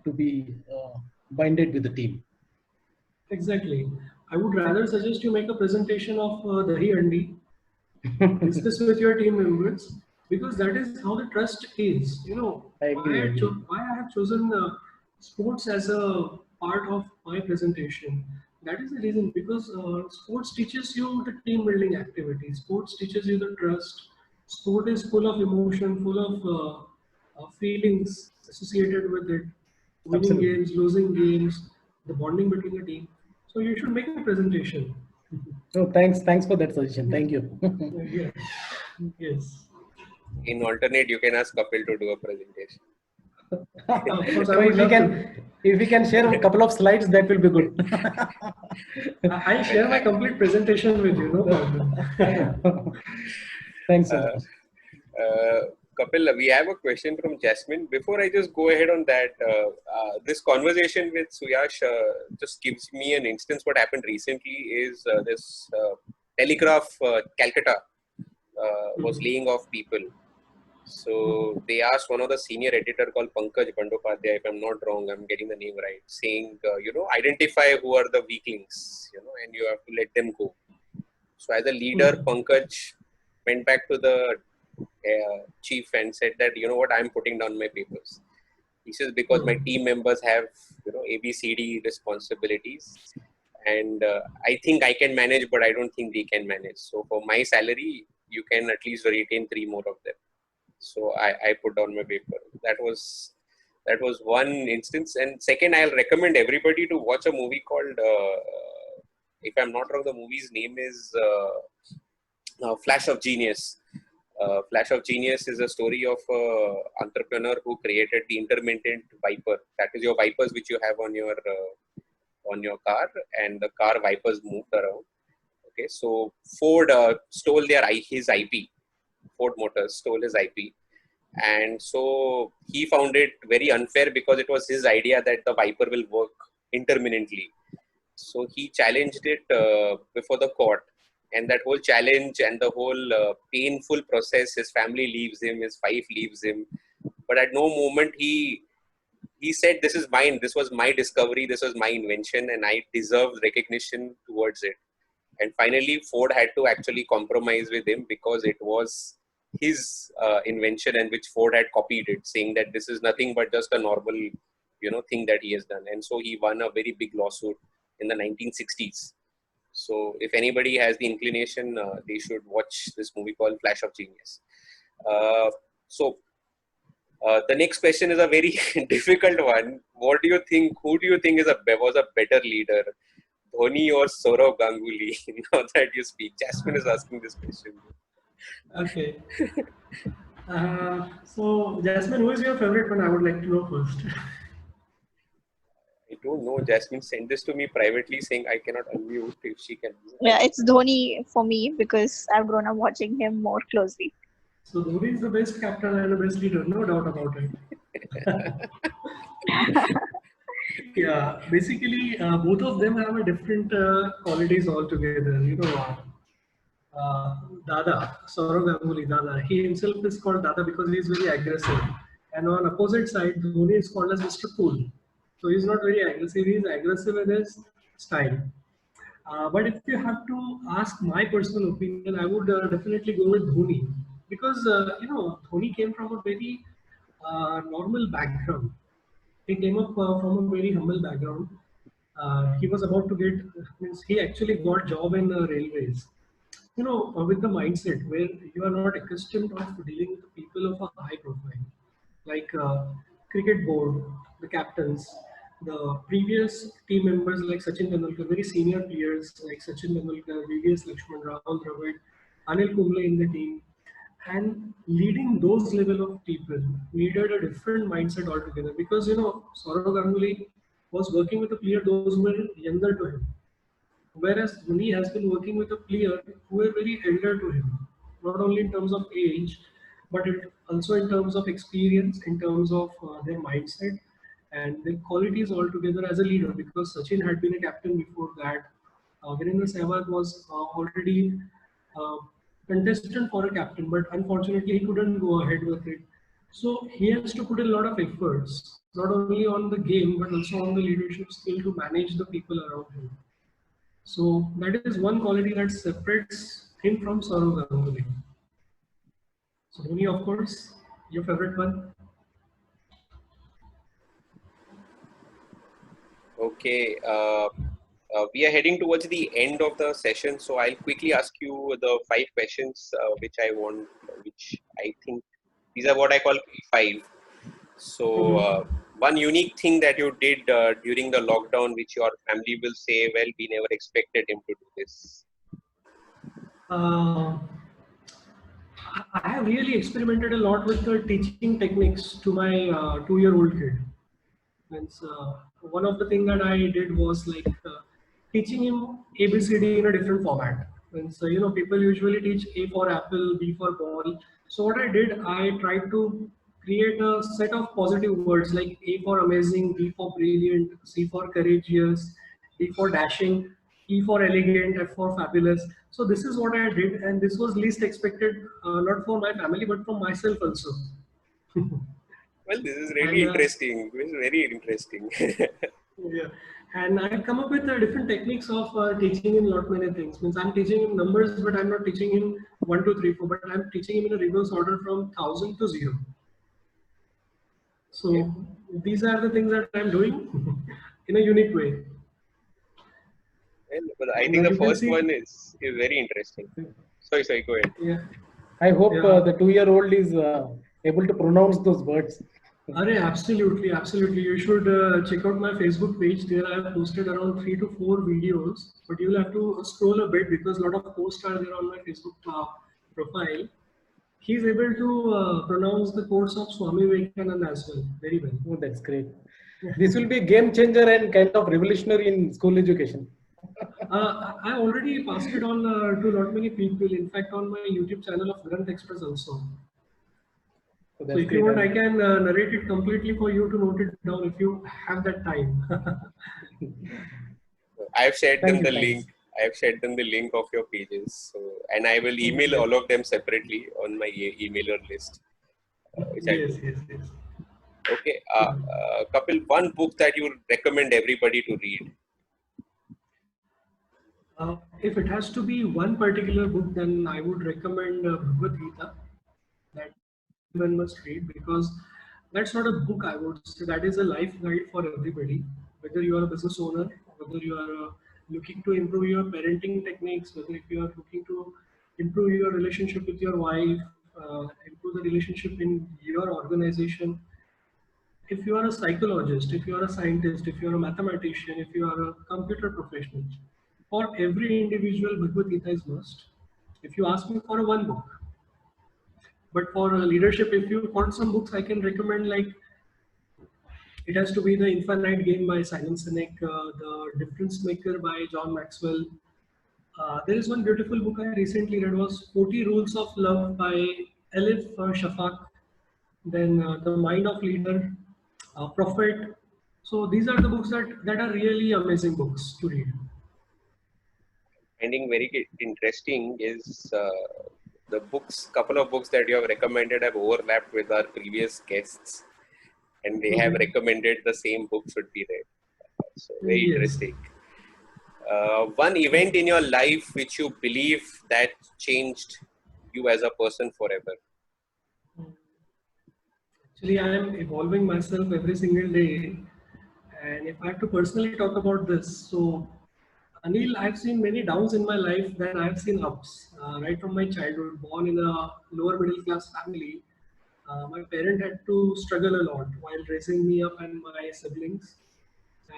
to be binded with the team. Exactly. I would rather suggest you make a presentation of Dahi Andi. Discuss with your team members, because that is how the trust is. You know, I agree. why I have chosen sports as a part of my presentation. That is the reason, because sports teaches you the team building activities. Sports teaches you the trust. Sport is full of emotion, full of feelings associated with it. Winning Absolutely. games, losing games, the bonding between the team. So you should make a presentation. So thanks for that suggestion. Thank you. Yes. Yes. In alternate, you can ask Kapil to do a presentation. Of course, I So would love if we can share a couple of slides, that will be good. I'll share my complete presentation with you, no problem. Thanks so much. Kapil, we have a question from Jasmine. Before I just go ahead on that, this conversation with Suyash just gives me an instance. What happened recently is this Telegraph Calcutta was laying off people. So they asked one of the senior editor called Pankaj Bandopadhyay, if I'm not wrong, I'm getting the name right, saying, identify who are the weaklings, and you have to let them go. So as a leader, Pankaj went back to the chief and said that, I'm putting down my papers. He says, because my team members have, ABCD responsibilities, and I think I can manage, but I don't think they can manage. So for my salary, you can at least retain 3 more of them. So I put down my paper. That was one instance. And second, I'll recommend everybody to watch a movie called, if I'm not wrong, the movie's name is Flash of Genius. Flash of Genius is a story of an entrepreneur who created the intermittent wiper. That is your wipers which you have on your car, and the car wipers moved around. Okay, so Ford stole his IP. Ford Motors stole his IP, and so he found it very unfair because it was his idea that the wiper will work intermittently. So he challenged it before the court. And that whole challenge and the whole painful process, his family leaves him, his wife leaves him. But at no moment he said, this is mine, this was my discovery, this was my invention, and I deserve recognition towards it. And finally, Ford had to actually compromise with him because it was his invention, and which Ford had copied it, saying that this is nothing but just a normal, thing that he has done. And so he won a very big lawsuit in the 1960s. So if anybody has the inclination, they should watch this movie called Flash of Genius. So the next question is a very difficult one. What do you think? Who do you think was a better leader, Dhoni or Sourav Ganguly? Now that you speak, Jasmine is asking this question. Okay. So Jasmine, who is your favorite one? I would like to know first. I don't know. Jasmine sent this to me privately saying I cannot unmute if she can. Yeah, it's Dhoni for me because I've grown up watching him more closely. So Dhoni is the best captain and the best leader, no doubt about it. Yeah, basically, both of them have a different qualities altogether. Dada, Saurav Ganguly, Dada. He himself is called Dada because he is very aggressive. And on opposite side, Dhoni is called as Mr. Cool. So he's not very aggressive. He is aggressive in his style. But if you have to ask my personal opinion, I would definitely go with Dhoni because Dhoni came from a very normal background. He came up from a very humble background. He was about to get, means he actually got job in railways. With the mindset where you are not accustomed of dealing with people of a high profile, like cricket board, the captains, the previous team members like Sachin Tendulkar, very senior players like Sachin Tendulkar, VVS Lakshman, Rahul Dravid, Anil Kumble in the team, and leading those level of people needed a different mindset altogether because Saurav Ganguly was working with a player those who were younger to him. Whereas Dhoni has been working with a player who are very elder to him, not only in terms of age, but also in terms of experience, in terms of their mindset and their qualities altogether as a leader. Because Sachin had been a captain before that, Virendra Sehwag was already uh, contestant for a captain, but unfortunately he couldn't go ahead with it. So he has to put a lot of efforts, not only on the game but also on the leadership skill to manage the people around him. So that is one quality that separates him from Saurav Ganguly. So Dhoni, of course, your favorite one? Okay. We are heading towards the end of the session, so I'll quickly ask you the 5 questions which I think these are what I call five. So, one unique thing that you did during the lockdown, which your family will say, well, we never expected him to do this. Uh, I have really experimented a lot with the teaching techniques to my 2-year-old kid. Means one of the things that I did was like teaching him ABCD in a different format. Means people usually teach A for apple, B for ball. So what I did, I tried to create a set of positive words like A for amazing, B for brilliant, C for courageous, D for dashing, E for elegant, F for fabulous. So this is what I did, and this was least expected, not for my family but from myself also. Well, this is really And interesting. This is very interesting. yeah, and I've come up with different techniques of teaching in lot many things. Means I'm teaching him numbers, but I'm not teaching him 1, 2, 3, 4. But I'm teaching him in a reverse order from 1000 to 0. So Okay. these are the things that I'm doing in a unique way. Well, but I And think the you can first see, one is very interesting. Sorry, go ahead. yeah, I hope yeah. the 2-year-old is able to pronounce those words. Absolutely, absolutely. You should check out my Facebook page. There I have posted around 3 to 4 videos, but you'll have to scroll a bit because a lot of posts are there on my Facebook profile. He's able to pronounce the quotes of Swami Vivekananda as well, very well. Oh, that's great. This will be a game changer and kind of revolutionary in school education. I already passed it on to not many people. In fact, on my YouTube channel of Granth Express also. So So that's if you want, I great. can narrate it completely for you to note it down if you have that time. I've shared Thank them you. the Thanks. link. I've shared them the link of your pages. So, and I will email all of them separately on my emailer list, which I Yes, do. yes, yes. Okay, Kapil, one book that you would recommend everybody to read. If it has to be one particular book, then I would recommend Bhagavad Gita. That one must read because that's not a book, I would say. That is a life guide for everybody. Whether you are a business owner, whether you are looking to improve your parenting techniques, whether if you are looking to improve your relationship with your wife, improve the relationship in your organization. If you are a psychologist, if you are a scientist, if you are a mathematician, if you are a computer professional, for every individual, Bhagavad Gita is must. If you ask me for a one book, but for leadership, if you want some books, I can recommend like it has to be The Infinite Game by Simon Sinek, The Difference Maker by John Maxwell. There is one beautiful book I recently read was 40 Rules of Love by Elif Shafak, then The Mind of Leader, Prophet. So these are the books that are really amazing books to read. Finding very interesting is the books, couple of books that you have recommended have overlapped with our previous guests, and they have recommended the same book should be read. So very Yes. interesting. One event in your life which you believe that changed you as a person forever. Actually, I am evolving myself every single day. And if I have to personally talk about this, so Anil, I've seen many downs in my life, then I've seen ups. Right from my childhood, born in a lower middle class family, my parent had to struggle a lot while raising me up and my siblings.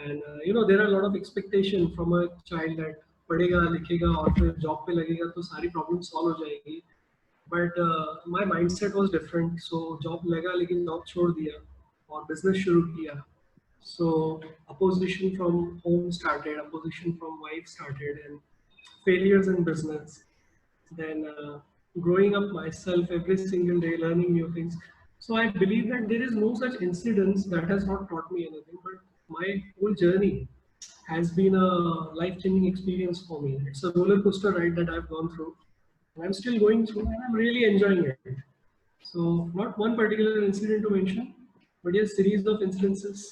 And there are a lot of expectation from a child that पढ़ेगा लिखेगा और फिर job पे लगेगा तो सारी problem solve हो जाएगी. But my mindset was different. So job लगा लेकिन जॉब छोड़ दिया और बिजनेस शुरू किया. So opposition from home started, opposition from wife started, and failures in business. Then growing up myself every single day, learning new things. So I believe that there is no such incidents that has not taught me anything, but my whole journey has been a life-changing experience for me. It's a roller coaster ride that I've gone through, and I'm still going through, and I'm really enjoying it. So not one particular incident to mention, but yes, series of incidences.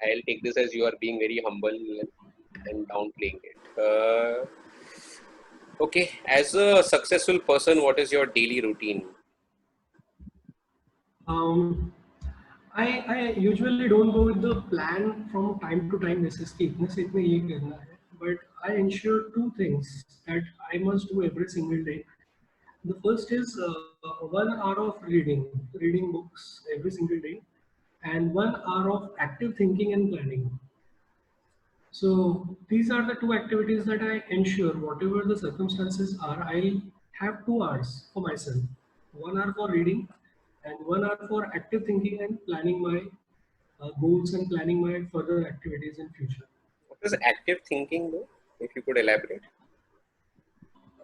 I'll take this as you are being very humble and downplaying it. Okay, as a successful person, what is your daily routine? I usually don't go with the plan from time to time. This is but I ensure two things that I must do every single day. The first is 1 hour of reading books every single day, and 1 hour of active thinking and planning. So these are the two activities that I ensure, whatever the circumstances are, I'll have 2 hours for myself. 1 hour for reading and 1 hour for active thinking and planning my goals and planning my further activities in future. What is active thinking though? If you could elaborate.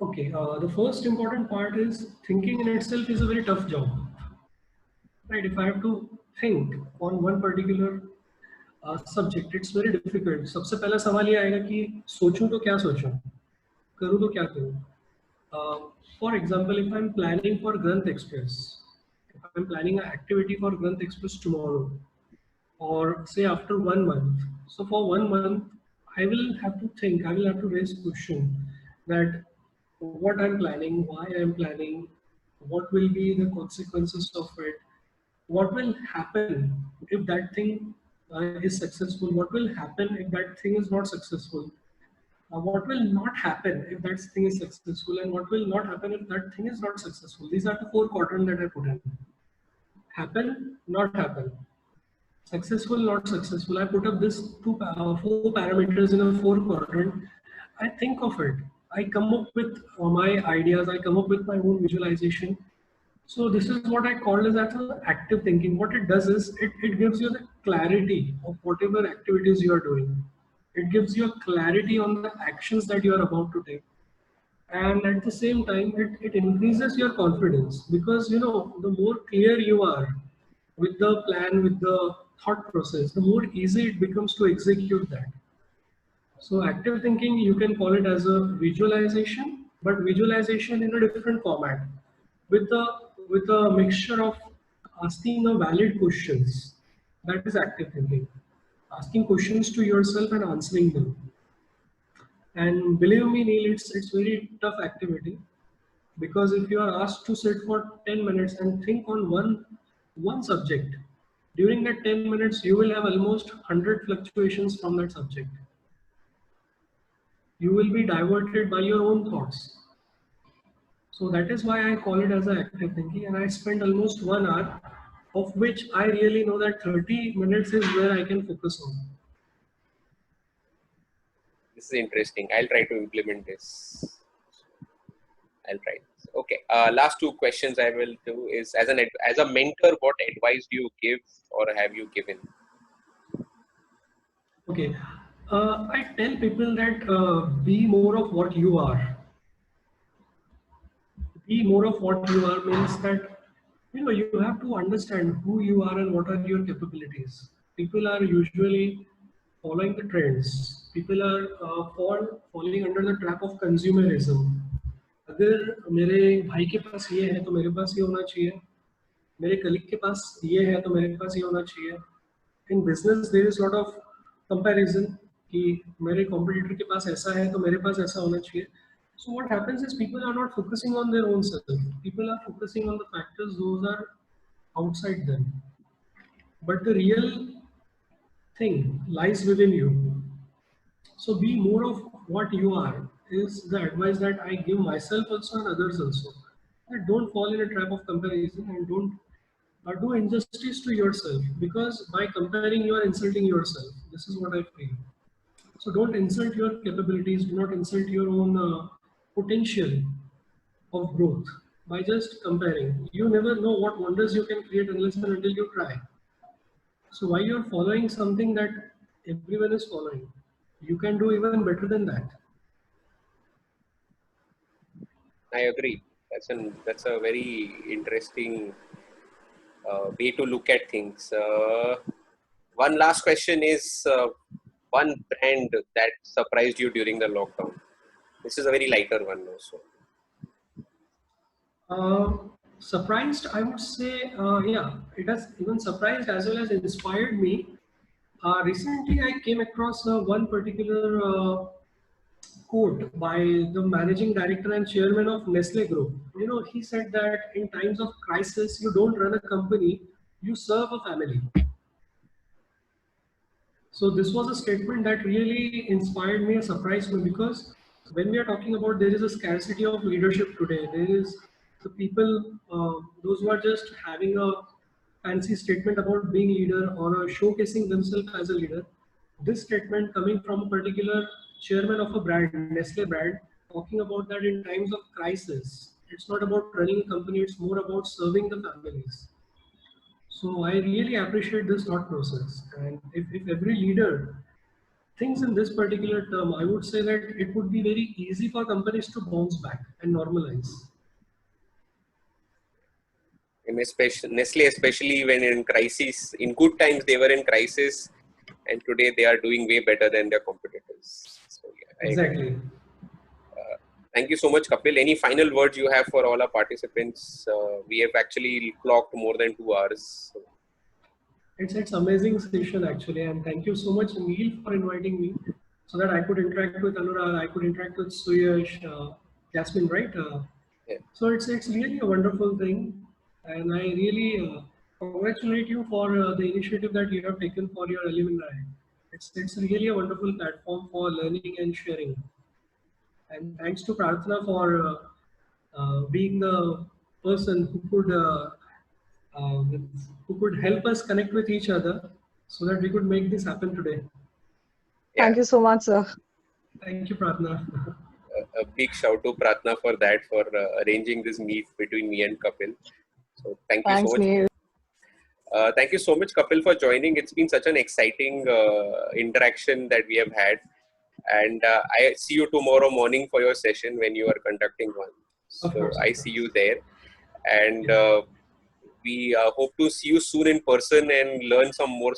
Okay, the first important part is thinking in itself is a very tough job. Right, if I have to think on one particular subject, it's very difficult. सबसे पहला सवाल ये आएगा कि सोचूं तो क्या सोचूं, करूं तो क्या करूं. For example, if I'm planning for Granth Express, if I'm planning an activity for Granth Express tomorrow, or say after 1 month, so for 1 month, I will have to think, I will have to raise question that what I'm planning, why I'm planning, what will be the consequences of it, what will happen if that thing is successful, what will happen if that thing is not successful, what will not happen if that thing is successful, and what will not happen if that thing is not successful. These are the 4 quadrants that I put in. Happen, not happen. Successful, not successful. I put up this 4 parameters in a 4 quadrant. I think of it. I come up with my ideas. I come up with my own visualization. So this is what I call as active thinking. What it does is it gives you the clarity of whatever activities you are doing. It gives you a clarity on the actions that you are about to take. And at the same time, it increases your confidence, because the more clear you are with the plan, with the thought process, the more easy it becomes to execute that. So active thinking, you can call it as a visualization, but visualization in a different format, with a mixture of asking a valid questions. That is active thinking. Asking questions to yourself and answering them. And believe me, Neil, it's very tough activity, because if you are asked to sit for 10 minutes and think on one subject, during that 10 minutes you will have almost 100 fluctuations from that subject. You will be diverted by your own thoughts. So that is why I call it as an active thinking, and I spend almost 1 hour, of which I really know that 30 minutes is where I can focus on. This is interesting. I'll try to implement this. I'll try this. Okay. Last 2 questions I will do is, as a mentor, what advice do you give or have you given? Okay. I tell people that be more of what you are. be more of what you are means that, you know, you have to understand who you are and what are your capabilities. People are usually following the trends. People are falling under the trap of consumerism. अगर मेरे भाई के पास ये है तो मेरे पास ये होना चाहिए, मेरे कलीग के पास ये है तो मेरे पास ये होना चाहिए. In business there is lot of comparison कि मेरे competitor के पास ऐसा है तो मेरे पास ऐसा होना चाहिए. So what happens is people are not focusing on their own self. People are focusing on the factors those are outside them. But the real thing lies within you. So be more of what you are is the advice that I give myself also and others also. That don't fall in a trap of comparison and don't do injustice to yourself, because by comparing you are insulting yourself. This is what I feel. So don't insult your capabilities, do not insult your own potential of growth by just comparing. You never know what wonders you can create unless and until you try. So why you're following something that everyone is following, you can do even better than that. I agree. That's a very interesting way to look at things. One last question is one brand that surprised you during the lockdown. This is a very lighter one also. Surprised, I would say, yeah, it has even surprised as well as inspired me. Recently, I came across one particular quote by the managing director and chairman of Nestle Group. You know, he said that in times of crisis, you don't run a company, you serve a family. So this was a statement that really inspired me and surprised me, because when we are talking about there is a scarcity of leadership today, there is the people, those who are just having a fancy statement about being leader or showcasing themselves as a leader. This statement coming from a particular chairman of a brand, Nestle brand, talking about that in times of crisis, it's not about running a company, it's more about serving the families. So I really appreciate this thought process. And if every leader thinks in this particular term, I would say that it would be very easy for companies to bounce back and normalize. And Nestle, especially when in crisis, in good times they were in crisis, and today they are doing way better than their competitors. So, yeah, Exactly. Thank you so much, Kapil. Any final words you have for all our participants? We have actually clocked more than 2 hours. So. It's amazing session actually, and thank you so much, Neil, for inviting me so that I could interact with Anurag, I could interact with Suyash, Jasmine, right? Yeah. So it's really a wonderful thing, and I really congratulate you for the initiative that you have taken for your alumni. It's really a wonderful platform for learning and sharing. And thanks to Prarthana for being the person uh, who could help us connect with each other so that we could make this happen today. Yeah. Thank you so much, sir. Thank you, Prarthana. A big shout to Pratna for that, for arranging this meet between me and Kapil. So thank you Thanks, so much. Neil. Thank you so much, Kapil, for joining. It's been such an exciting interaction that we have had. And I see you tomorrow morning for your session when you are conducting one. So I see you there. And we hope to see you soon in person and learn some more,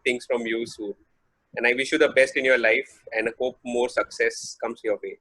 things from you soon. And I wish you the best in your life and hope more success comes your way.